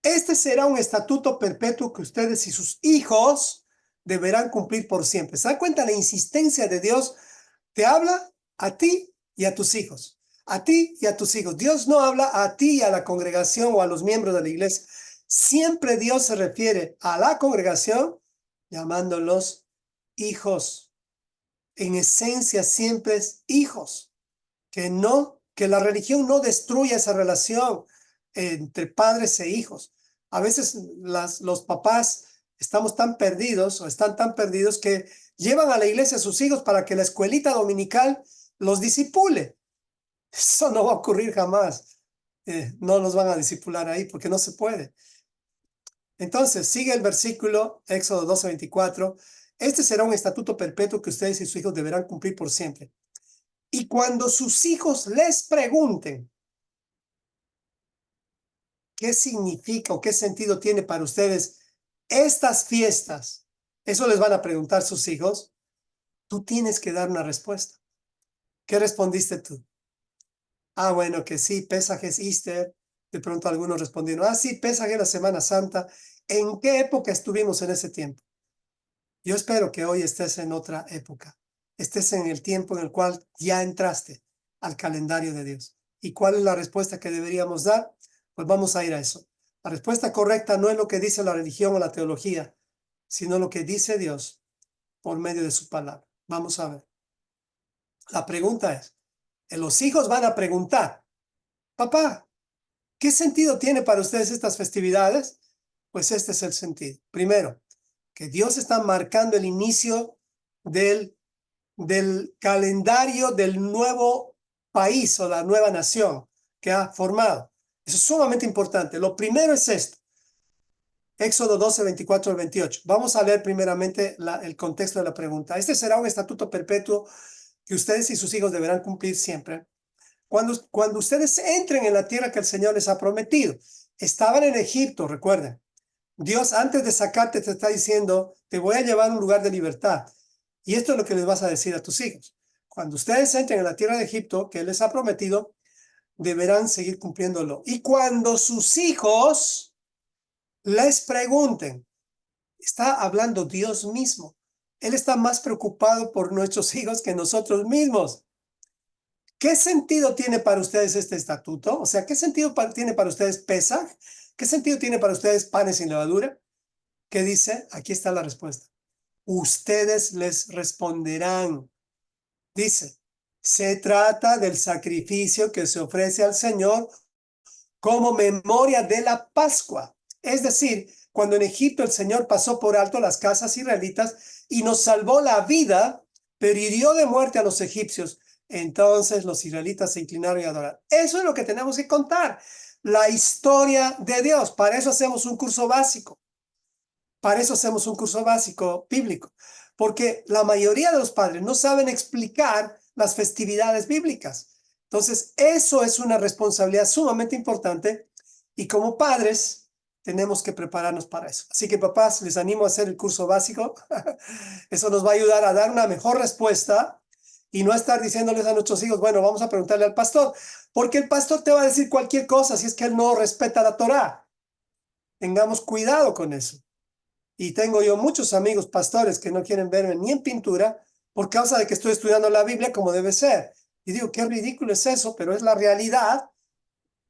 Este será un estatuto perpetuo que ustedes y sus hijos deberán cumplir por siempre. ¿Se dan cuenta la insistencia de Dios? Te habla a ti y a tus hijos. A ti y a tus hijos. Dios no habla a ti y a la congregación o a los miembros de la iglesia. Siempre Dios se refiere a la congregación llamándolos hijos. En esencia siempre es hijos. Que la religión no destruya esa relación entre padres e hijos. A veces los papás estamos tan perdidos o están tan perdidos que llevan a la iglesia a sus hijos para que la escuelita dominical los disipule. Eso no va a ocurrir jamás. No los van a disipular ahí porque no se puede. Entonces, sigue el versículo, Éxodo 12:24. Este será un estatuto perpetuo que ustedes y sus hijos deberán cumplir por siempre. Y cuando sus hijos les pregunten qué significa o qué sentido tiene para ustedes estas fiestas, eso les van a preguntar sus hijos, tú tienes que dar una respuesta. ¿Qué respondiste tú? Ah, bueno, que sí, Pesaj es Easter. De pronto algunos respondieron, ah, sí, Pesaj es la Semana Santa. ¿En qué época estuvimos en ese tiempo? Yo espero que hoy estés en otra época. Estés en el tiempo en el cual ya entraste al calendario de Dios. ¿Y cuál es la respuesta que deberíamos dar? Pues vamos a ir a eso. La respuesta correcta no es lo que dice la religión o la teología, sino lo que dice Dios por medio de su palabra. Vamos a ver. La pregunta es, los hijos van a preguntar, papá, ¿qué sentido tiene para ustedes estas festividades? Pues este es el sentido. Primero, que Dios está marcando el inicio del calendario del nuevo país o la nueva nación que ha formado. Eso es sumamente importante. Lo primero es esto. Éxodo 12:24 al 28. Vamos a leer primeramente el contexto de la pregunta. Este será un estatuto perpetuo que ustedes y sus hijos deberán cumplir siempre. Cuando ustedes entren en la tierra que el Señor les ha prometido. Estaban en Egipto, recuerden. Dios antes de sacarte te está diciendo, te voy a llevar a un lugar de libertad. Y esto es lo que les vas a decir a tus hijos. Cuando ustedes entren en la tierra de Egipto, que Él les ha prometido, deberán seguir cumpliéndolo. Y cuando sus hijos les pregunten, está hablando Dios mismo. Él está más preocupado por nuestros hijos que nosotros mismos. ¿Qué sentido tiene para ustedes este estatuto? O sea, ¿qué sentido tiene para ustedes Pesaj? ¿Qué sentido tiene para ustedes panes sin levadura? ¿Qué dice? Aquí está la respuesta. Ustedes les responderán. Dice, se trata del sacrificio que se ofrece al Señor como memoria de la Pascua. Es decir, cuando en Egipto el Señor pasó por alto las casas israelitas y nos salvó la vida, pero hirió de muerte a los egipcios. Entonces los israelitas se inclinaron y adoraron. Eso es lo que tenemos que contar. La historia de Dios. Para eso hacemos un curso básico. Para eso hacemos un curso básico bíblico. Porque la mayoría de los padres no saben explicar las festividades bíblicas. Entonces, eso es una responsabilidad sumamente importante y como padres tenemos que prepararnos para eso. Así que papás, les animo a hacer el curso básico. Eso nos va a ayudar a dar una mejor respuesta y no estar diciéndoles a nuestros hijos, bueno, vamos a preguntarle al pastor, porque el pastor te va a decir cualquier cosa si es que él no respeta la Torá. Tengamos cuidado con eso. Y tengo yo muchos amigos pastores que no quieren verme ni en pintura por causa de que estoy estudiando la Biblia como debe ser. Y digo, qué ridículo es eso, pero es la realidad.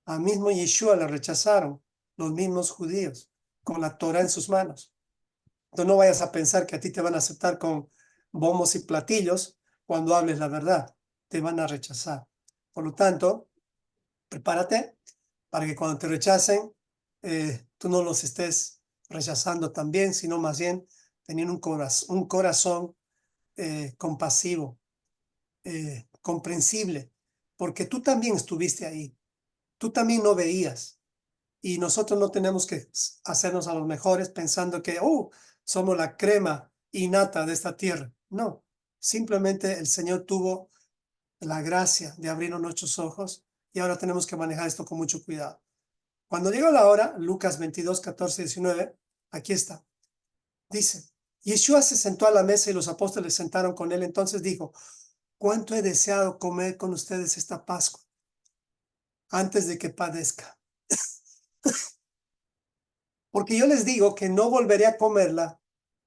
A mismo Yeshua le rechazaron los mismos judíos con la Torah en sus manos. Entonces no vayas a pensar que a ti te van a aceptar con bombos y platillos cuando hables la verdad. Te van a rechazar. Por lo tanto, prepárate para que cuando te rechacen, tú no los estés rechazando también, sino más bien teniendo un corazón compasivo, comprensible, porque tú también estuviste ahí, tú también no veías, y nosotros no tenemos que hacernos a los mejores pensando que somos la crema innata de esta tierra. No, simplemente el Señor tuvo la gracia de abrirnos nuestros ojos y ahora tenemos que manejar esto con mucho cuidado. Cuando llegó la hora, Lucas 22, 14, 19, aquí está. Dice, Yeshua se sentó a la mesa y los apóstoles se sentaron con él. Entonces dijo, ¿cuánto he deseado comer con ustedes esta Pascua antes de que padezca. Porque yo les digo que no volveré a comerla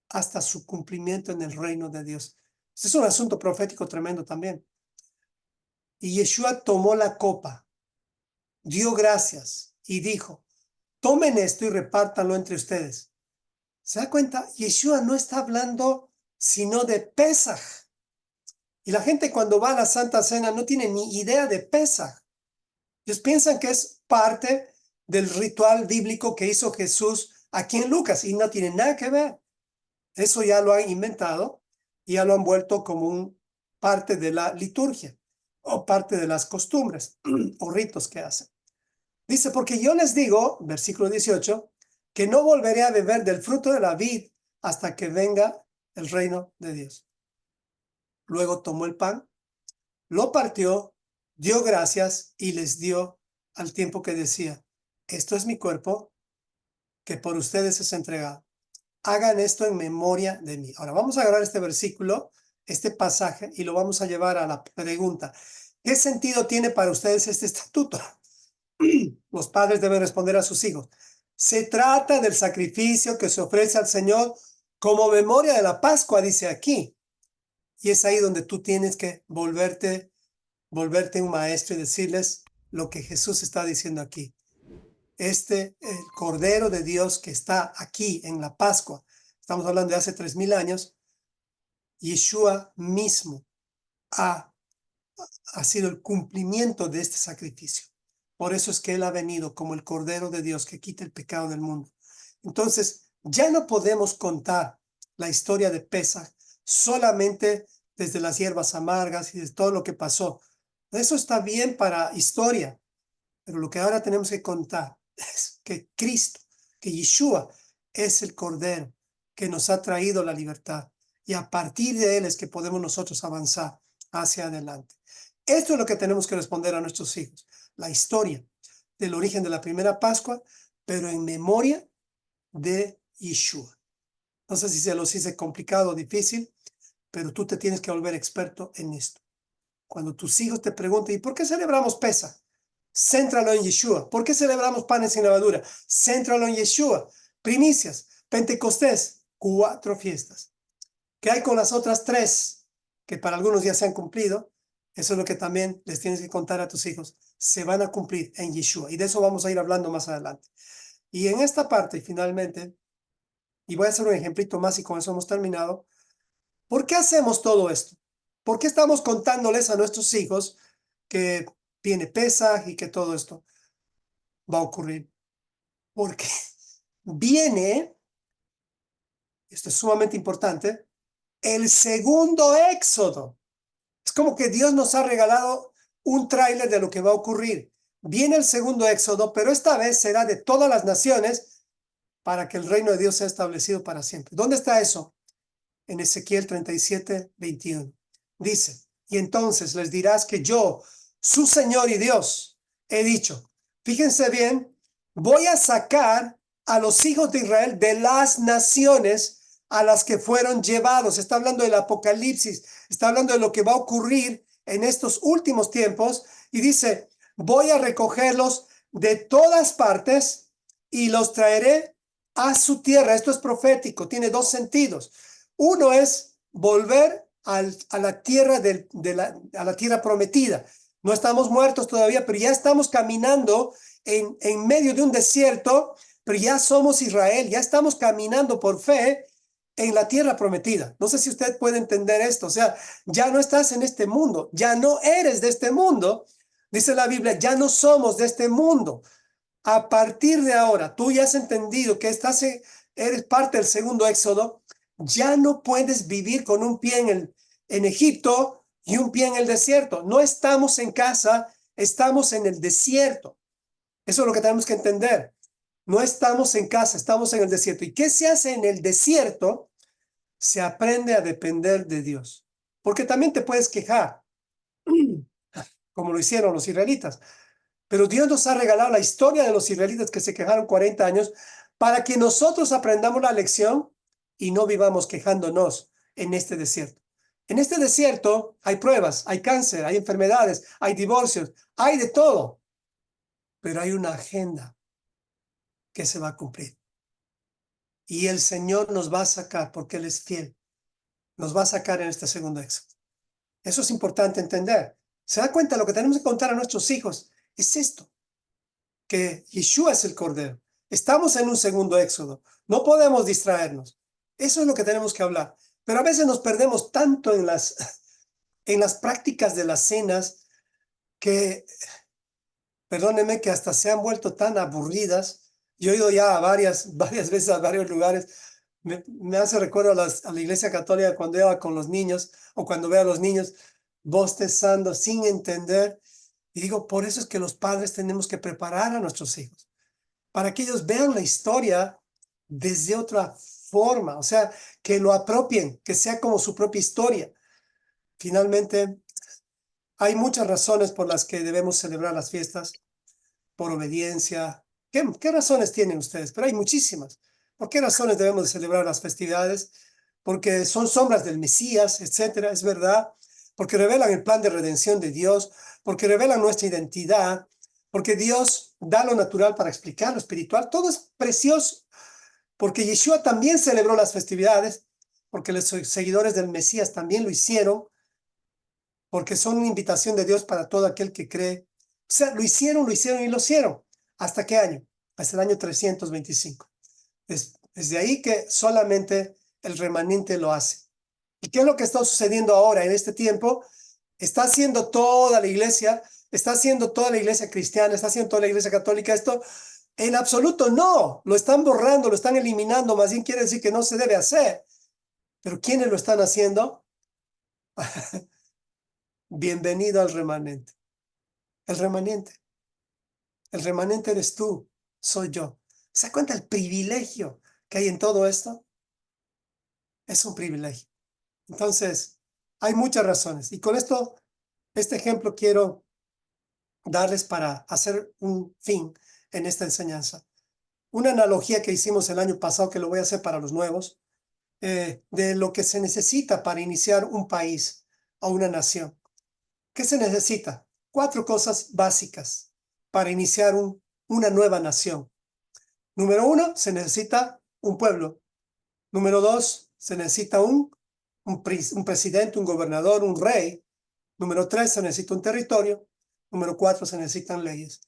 hasta su cumplimiento en el reino de Dios. Este es un asunto profético tremendo también. Y Yeshua tomó la copa, dio gracias y dijo, tomen esto y repártanlo entre ustedes. ¿Se da cuenta? Yeshua no está hablando sino de Pesaj. Y la gente cuando va a la Santa Cena no tiene ni idea de Pesaj. Ellos piensan que es parte del ritual bíblico que hizo Jesús aquí en Lucas y no tiene nada que ver. Eso ya lo han inventado y ya lo han vuelto como parte de la liturgia o parte de las costumbres o ritos que hacen. Dice, porque yo les digo, versículo 18, que no volveré a beber del fruto de la vid hasta que venga el reino de Dios. Luego tomó el pan, lo partió, dio gracias y les dio al tiempo que decía, esto es mi cuerpo que por ustedes es entregado. Hagan esto en memoria de mí. Ahora vamos a agarrar este versículo, este pasaje, y lo vamos a llevar a la pregunta. ¿Qué sentido tiene para ustedes este estatuto? Los padres deben responder a sus hijos. Se trata del sacrificio que se ofrece al Señor como memoria de la Pascua, dice aquí. Y es ahí donde tú tienes que volverte un maestro y decirles lo que Jesús está diciendo aquí. El Cordero de Dios que está aquí en la Pascua, estamos hablando de hace 3000 años, Yeshua mismo ha sido el cumplimiento de este sacrificio. Por eso es que Él ha venido como el Cordero de Dios que quita el pecado del mundo. Entonces, ya no podemos contar la historia de Pesaj solamente desde las hierbas amargas y de todo lo que pasó. Eso está bien para historia, pero lo que ahora tenemos que contar es que Cristo, que Yeshua es el Cordero que nos ha traído la libertad y a partir de Él es que podemos nosotros avanzar hacia adelante. Esto es lo que tenemos que responder a nuestros hijos. La historia del origen de la primera Pascua, pero en memoria de Yeshua. No sé si se los hice complicado o difícil, pero tú te tienes que volver experto en esto. Cuando tus hijos te pregunten, ¿y por qué celebramos Pesaj? Céntralo en Yeshua. ¿Por qué celebramos panes sin levadura? Céntralo en Yeshua. Primicias, Pentecostés, 4 fiestas. ¿Qué hay con las otras 3? Que para algunos ya se han cumplido. Eso es lo que también les tienes que contar a tus hijos. Se van a cumplir en Yeshua. Y de eso vamos a ir hablando más adelante. Y en esta parte, finalmente, y voy a hacer un ejemplito más y con eso hemos terminado. ¿Por qué hacemos todo esto? ¿Por qué estamos contándoles a nuestros hijos que viene Pesaj y que todo esto va a ocurrir? Porque viene, esto es sumamente importante, el segundo éxodo. Es como que Dios nos ha regalado un tráiler de lo que va a ocurrir. Viene el segundo éxodo, pero esta vez será de todas las naciones para que el reino de Dios sea establecido para siempre. ¿Dónde está eso? En Ezequiel 37, 21. Dice, y entonces les dirás que yo, su Señor y Dios, he dicho, fíjense bien, voy a sacar a los hijos de Israel de las naciones a las que fueron llevados. Está hablando del Apocalipsis, está hablando de lo que va a ocurrir en estos últimos tiempos. Y dice, voy a recogerlos de todas partes y los traeré a su tierra. Esto es profético, tiene 2 sentidos. Uno es volver a la tierra a la tierra prometida. No estamos muertos todavía, pero ya estamos caminando en medio de un desierto, pero ya somos Israel, ya estamos caminando por fe en la tierra prometida. No sé si usted puede entender esto. O sea, ya no estás en este mundo, ya no eres de este mundo. Dice la Biblia, ya no somos de este mundo. A partir de ahora, tú ya has entendido que eres parte del segundo éxodo. Ya no puedes vivir con un pie en Egipto y un pie en el desierto. No estamos en casa, estamos en el desierto. Eso es lo que tenemos que entender. No estamos en casa, estamos en el desierto. ¿Y qué se hace en el desierto? Se aprende a depender de Dios. Porque también te puedes quejar, como lo hicieron los israelitas. Pero Dios nos ha regalado la historia de los israelitas que se quejaron 40 años para que nosotros aprendamos la lección y no vivamos quejándonos en este desierto. En este desierto hay pruebas, hay cáncer, hay enfermedades, hay divorcios, hay de todo. pero hay una agenda que se va a cumplir. Y el Señor nos va a sacar, porque Él es fiel, nos va a sacar en este segundo éxodo. Eso es importante entender. ¿Se da cuenta? Lo que tenemos que contar a nuestros hijos es esto, que Yeshua es el Cordero. Estamos en un segundo éxodo. No podemos distraernos. Eso es lo que tenemos que hablar. Pero a veces nos perdemos tanto en las prácticas de las cenas que, perdónenme, que hasta se han vuelto tan aburridas. Yo he ido ya varias veces a varios lugares. Me hace recuerdo a la iglesia católica cuando iba con los niños o cuando veo a los niños bostezando sin entender. Y digo, por eso es que los padres tenemos que preparar a nuestros hijos, para que ellos vean la historia desde otra forma, o sea, que lo apropien, que sea como su propia historia. Finalmente, hay muchas razones por las que debemos celebrar las fiestas, por obediencia. ¿Qué razones tienen ustedes? Pero hay muchísimas. ¿Por qué razones debemos de celebrar las festividades? Porque son sombras del Mesías, etcétera, es verdad. Porque revelan el plan de redención de Dios, porque revelan nuestra identidad, porque Dios da lo natural para explicar lo espiritual. Todo es precioso. Porque Yeshua también celebró las festividades, porque los seguidores del Mesías también lo hicieron, porque son una invitación de Dios para todo aquel que cree. O sea, lo hicieron y lo hicieron. ¿Hasta qué año? Hasta el año 325. Desde ahí que solamente el remanente lo hace. ¿Y qué es lo que está sucediendo ahora en este tiempo? Está haciendo toda la iglesia, está haciendo toda la iglesia cristiana, está haciendo toda la iglesia católica esto. En absoluto no, lo están borrando, lo están eliminando, más bien quiere decir que no se debe hacer. Pero ¿quiénes lo están haciendo? Bienvenido al remanente. El remanente. El remanente eres tú, soy yo. ¿Se da cuenta el privilegio que hay en todo esto? Es un privilegio. Entonces, hay muchas razones. Y con este ejemplo quiero darles para hacer un fin en esta enseñanza. Una analogía que hicimos el año pasado, que lo voy a hacer para los nuevos, de lo que se necesita para iniciar un país o una nación. ¿Qué se necesita? 4 cosas básicas para iniciar una nueva nación. Número 1, se necesita un pueblo. Número 2, se necesita un presidente, un gobernador, un rey. Número 3, se necesita un territorio. Número 4, se necesitan leyes.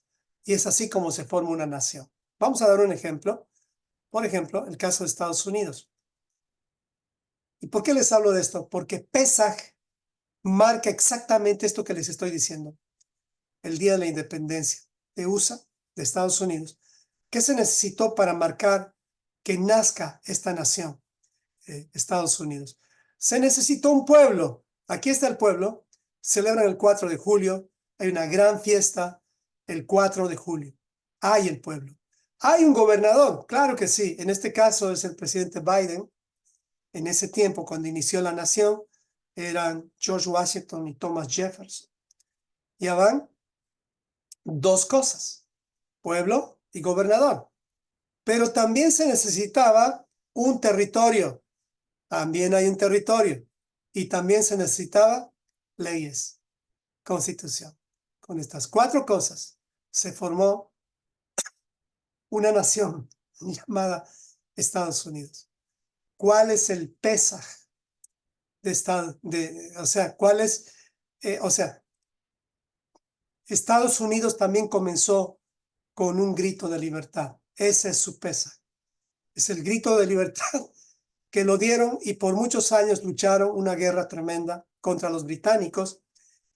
Y es así como se forma una nación. Vamos a dar un ejemplo. Por ejemplo, el caso de Estados Unidos. ¿Y por qué les hablo de esto? Porque Pesaj marca exactamente esto que les estoy diciendo. El día de la independencia de USA, de Estados Unidos. ¿Qué se necesitó para marcar que nazca esta nación, Estados Unidos? Se necesitó un pueblo. Aquí está el pueblo. Celebran el 4 de julio. Hay una gran fiesta el 4 de julio. Hay el pueblo. Hay un gobernador. Claro que sí. En este caso es el presidente Biden. En ese tiempo, cuando inició la nación, eran George Washington y Thomas Jefferson. Ya van 2 cosas, pueblo y gobernador. Pero también se necesitaba un territorio. También hay un territorio. Y también se necesitaba leyes, constitución. Con estas 4 cosas se formó una nación llamada Estados Unidos. ¿Cuál es el Pesaj de Estado? O sea, Estados Unidos también comenzó con un grito de libertad. Ese es su Pesaj. Es el grito de libertad que lo dieron y por muchos años lucharon una guerra tremenda contra los británicos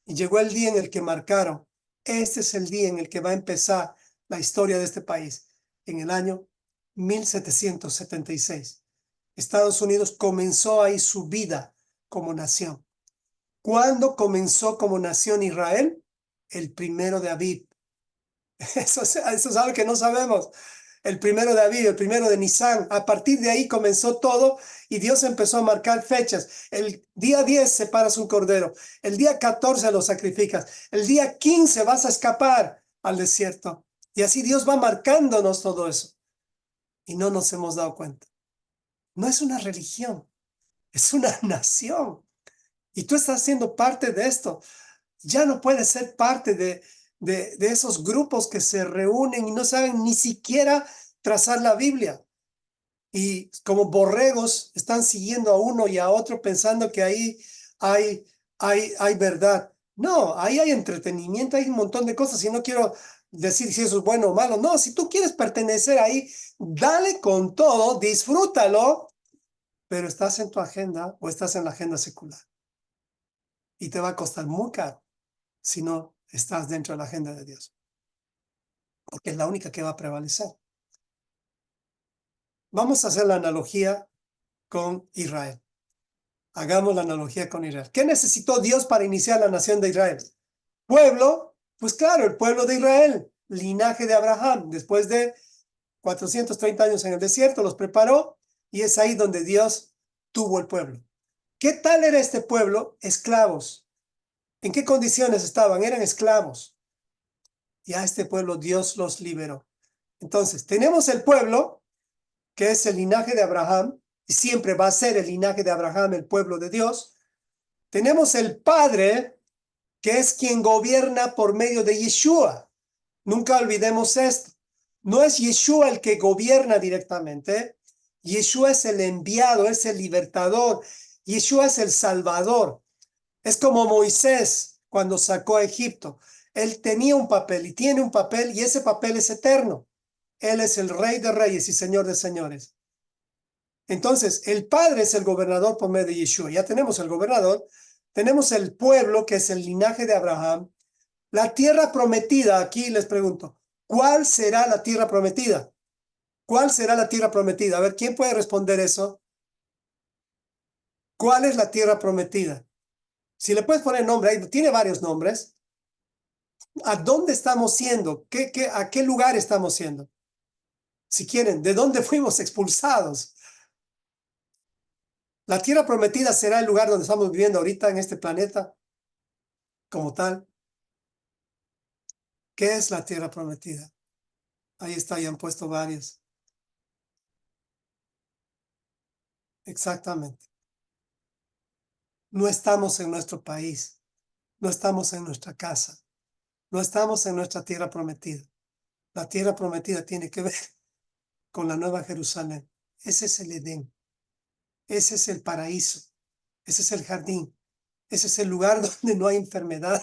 y llegó el día en el que marcaron, este es el día en el que va a empezar la historia de este país, en el año 1776. Estados Unidos comenzó ahí su vida como nación. ¿Cuándo comenzó como nación Israel? El 1 de Aviv. Eso es algo que no sabemos. El 1 de Aviv, el 1 de Nisan. A partir de ahí comenzó todo y Dios empezó a marcar fechas. El día 10 separas un cordero. El día 14 lo sacrificas. El día 15 vas a escapar al desierto. Y así Dios va marcándonos todo eso. Y no nos hemos dado cuenta. No es una religión, es una nación. Y tú estás siendo parte de esto. Ya no puedes ser parte de esos grupos que se reúnen y no saben ni siquiera trazar la Biblia. Y como borregos están siguiendo a uno y a otro pensando que ahí hay verdad. No, ahí hay entretenimiento, hay un montón de cosas y no quiero decir si eso es bueno o malo. No, si tú quieres pertenecer ahí, dale con todo, disfrútalo, pero estás en tu agenda o estás en la agenda secular. Y te va a costar muy caro si no estás dentro de la agenda de Dios, porque es la única que va a prevalecer. Vamos a hacer la analogía con Israel. Hagamos la analogía con Israel. ¿Qué necesitó Dios para iniciar la nación de Israel? Pueblo, pues claro, el pueblo de Israel, linaje de Abraham. Después de 430 años en el desierto, los preparó y es ahí donde Dios tuvo el pueblo. ¿Qué tal era este pueblo? Esclavos. ¿En qué condiciones estaban? Eran esclavos. Y a este pueblo Dios los liberó. Entonces, tenemos el pueblo, que es el linaje de Abraham, y siempre va a ser el linaje de Abraham, el pueblo de Dios. Tenemos el Padre, que es quien gobierna por medio de Yeshua. Nunca olvidemos esto. No es Yeshua el que gobierna directamente. Yeshua es el enviado, es el libertador. Yeshua es el salvador. Es como Moisés cuando sacó a Egipto. Él tenía un papel y tiene un papel y ese papel es eterno. Él es el Rey de Reyes y Señor de Señores. Entonces, el Padre es el gobernador por medio de Yeshua. Ya tenemos el gobernador. Tenemos el pueblo, que es el linaje de Abraham. La tierra prometida, aquí les pregunto, ¿cuál será la tierra prometida? ¿Cuál será la tierra prometida? A ver, ¿quién puede responder eso? ¿Cuál es la tierra prometida? Si le puedes poner nombre, ahí tiene varios nombres. ¿A dónde estamos siendo? ¿A qué lugar estamos siendo? Si quieren, ¿de dónde fuimos expulsados? La tierra prometida será el lugar donde estamos viviendo ahorita en este planeta, como tal. ¿Qué es la tierra prometida? Ahí está, ya han puesto varios. Exactamente. No estamos en nuestro país, no estamos en nuestra casa, no estamos en nuestra tierra prometida. La tierra prometida tiene que ver con la Nueva Jerusalén. Ese es el Edén, ese es el paraíso, ese es el jardín, ese es el lugar donde no hay enfermedad.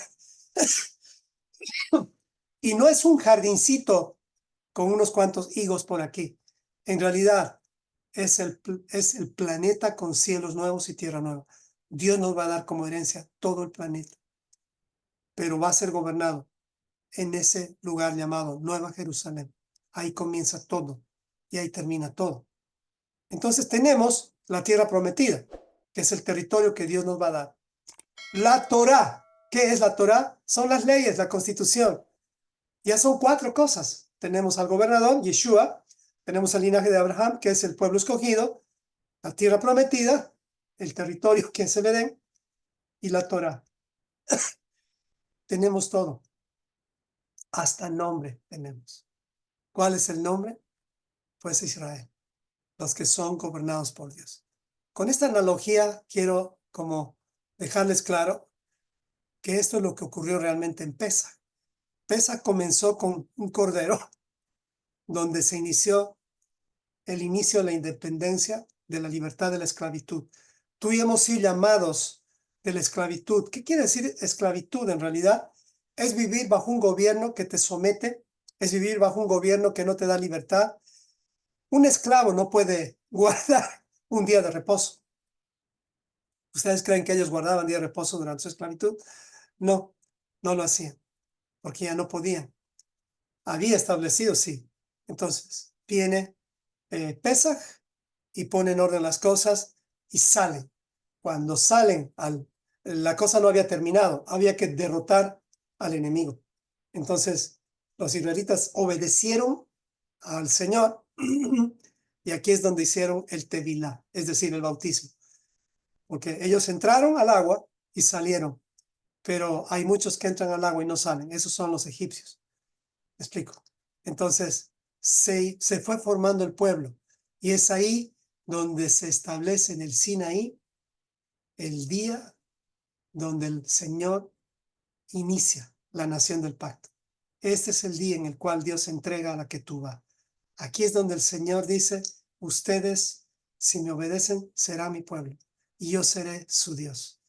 Y no es un jardincito con unos cuantos higos por aquí. En realidad es el planeta con cielos nuevos y tierra nueva. Dios nos va a dar como herencia todo el planeta, pero va a ser gobernado en ese lugar llamado Nueva Jerusalén. Ahí comienza todo y ahí termina todo. Entonces tenemos la tierra prometida, que es el territorio que Dios nos va a dar. La Torá. ¿Qué es la Torá? Son las leyes, la Constitución. Ya son 4 cosas. Tenemos al gobernador, Yeshua. Tenemos al linaje de Abraham, que es el pueblo escogido. La tierra prometida, el territorio que es el Edén, y la Torá. Tenemos todo. Hasta nombre tenemos. ¿Cuál es el nombre? Pues Israel. Los que son gobernados por Dios. Con esta analogía quiero como dejarles claro que esto es lo que ocurrió realmente en Pesaj. Pesaj comenzó con un cordero donde se inició el inicio de la independencia, de la libertad de la esclavitud. Tú y hemos sido llamados de la esclavitud. ¿Qué quiere decir esclavitud en realidad? Es vivir bajo un gobierno que te somete, es vivir bajo un gobierno que no te da libertad. Un esclavo no puede guardar un día de reposo. ¿Ustedes creen que ellos guardaban día de reposo durante su esclavitud? No, no lo hacían, porque ya no podían. Había establecido, sí. Entonces, viene Pesaj y pone en orden las cosas y salen. Cuando salen, la cosa no había terminado, había que derrotar al enemigo. Entonces, los israelitas obedecieron al Señor y aquí es donde hicieron el tevilá, es decir, el bautismo. Porque ellos entraron al agua y salieron, pero hay muchos que entran al agua y no salen. Esos son los egipcios. ¿Me explico? Entonces, se fue formando el pueblo y es ahí donde se establece en el Sinaí el día donde el Señor inicia la nación del pacto. Este es el día en el cual Dios entrega a la Ketubá. Aquí es donde el Señor dice, ustedes, si me obedecen, será mi pueblo y yo seré su Dios.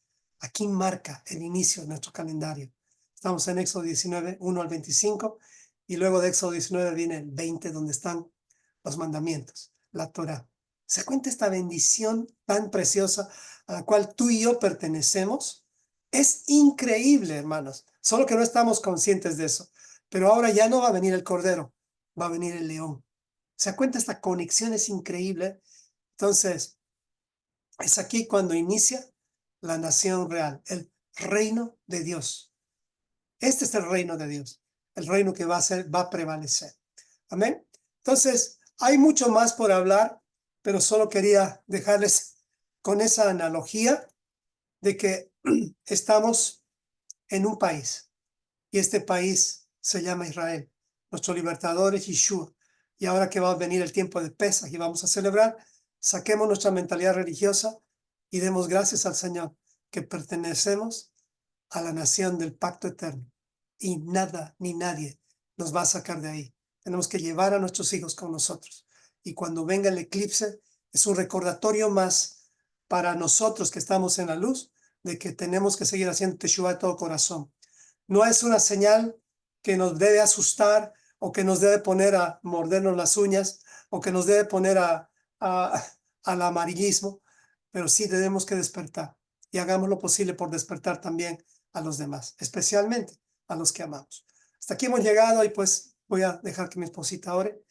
Aquí marca el inicio de nuestro calendario. Estamos en Éxodo 19, 1 al 25, y luego de Éxodo 19 viene el 20, donde están los mandamientos, la Torá. ¿Se cuenta esta bendición tan preciosa a la cual tú y yo pertenecemos? Es increíble, hermanos, solo que no estamos conscientes de eso. Pero ahora ya no va a venir el cordero, va a venir el león. ¿Se cuenta? Esta conexión es increíble. Entonces, es aquí cuando inicia la nación real, el reino de Dios. Este es el reino de Dios, el reino que va a prevalecer. Amén. Entonces, hay mucho más por hablar, pero solo quería dejarles con esa analogía de que estamos en un país y este país se llama Israel. Nuestro libertador es Yeshua. Y ahora que va a venir el tiempo de Pesaj y vamos a celebrar, saquemos nuestra mentalidad religiosa y demos gracias al Señor que pertenecemos a la nación del pacto eterno. Y nada ni nadie nos va a sacar de ahí. Tenemos que llevar a nuestros hijos con nosotros. Y cuando venga el eclipse, es un recordatorio más para nosotros que estamos en la luz de que tenemos que seguir haciendo Teshuvah de todo corazón. No es una señal que nos debe asustar o que nos debe poner a mordernos las uñas o que nos debe poner al amarillismo, pero sí tenemos que despertar y hagamos lo posible por despertar también a los demás, especialmente a los que amamos. Hasta aquí hemos llegado y pues voy a dejar que mi esposita ore.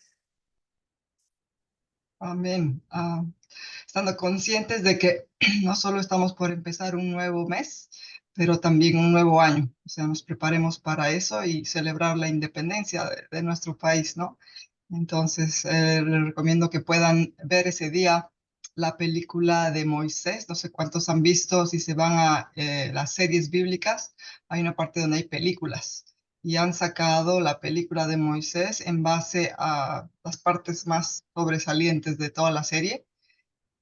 Amén. Estando conscientes de que no solo estamos por empezar un nuevo mes, pero también un nuevo año. O sea, nos preparemos para eso y celebrar la independencia de nuestro país, ¿no? Entonces, les recomiendo que puedan ver ese día la película de Moisés. No sé cuántos han visto, si se van a las series bíblicas, hay una parte donde hay películas. Y han sacado la película de Moisés en base a las partes más sobresalientes de toda la serie.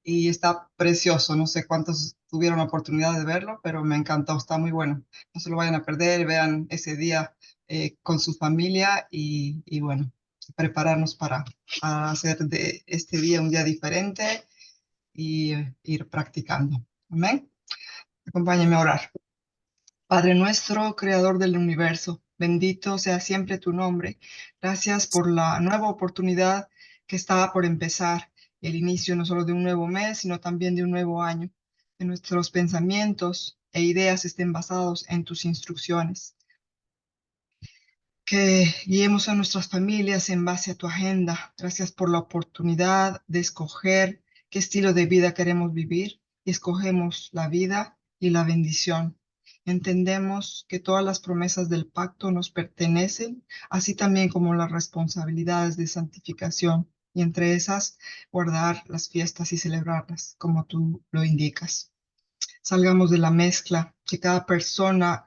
Y está precioso. No sé cuántos tuvieron la oportunidad de verlo, pero me encantó. Está muy bueno. No se lo vayan a perder. Vean ese día con su familia y bueno, prepararnos para hacer de este día un día diferente y ir practicando. Amén. Acompáñenme a orar. Padre nuestro, creador del universo, bendito sea siempre tu nombre. Gracias por la nueva oportunidad que está por empezar, el inicio no solo de un nuevo mes, sino también de un nuevo año. Que nuestros pensamientos e ideas estén basados en tus instrucciones. Que guiemos a nuestras familias en base a tu agenda. Gracias por la oportunidad de escoger qué estilo de vida queremos vivir y escogemos la vida y la bendición. Entendemos que todas las promesas del pacto nos pertenecen, así también como las responsabilidades de santificación, y entre esas, guardar las fiestas y celebrarlas, como tú lo indicas. Salgamos de la mezcla, que cada persona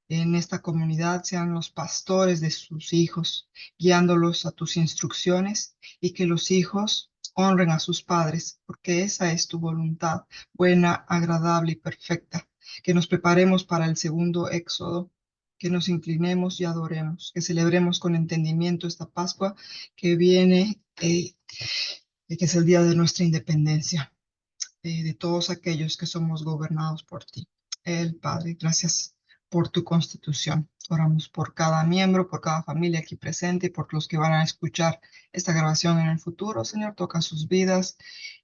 en esta comunidad sean los pastores de sus hijos, guiándolos a tus instrucciones, y que los hijos honren a sus padres, porque esa es tu voluntad, buena, agradable y perfecta. Que nos preparemos para el segundo éxodo, que nos inclinemos y adoremos, que celebremos con entendimiento esta Pascua que viene, que es el día de nuestra independencia, de todos aquellos que somos gobernados por ti. El Padre, gracias por tu constitución. Oramos por cada miembro, por cada familia aquí presente y por los que van a escuchar esta grabación en el futuro. Señor, toca sus vidas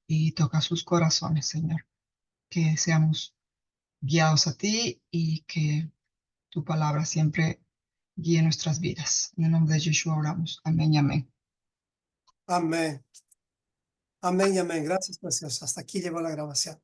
y toca sus corazones, Señor. Que seamos guiados a ti y que tu palabra siempre guíe nuestras vidas. En el nombre de Yeshua oramos. Amén y amén. Amén. Amén y amén. Gracias, preciosa. Hasta aquí llegó la grabación.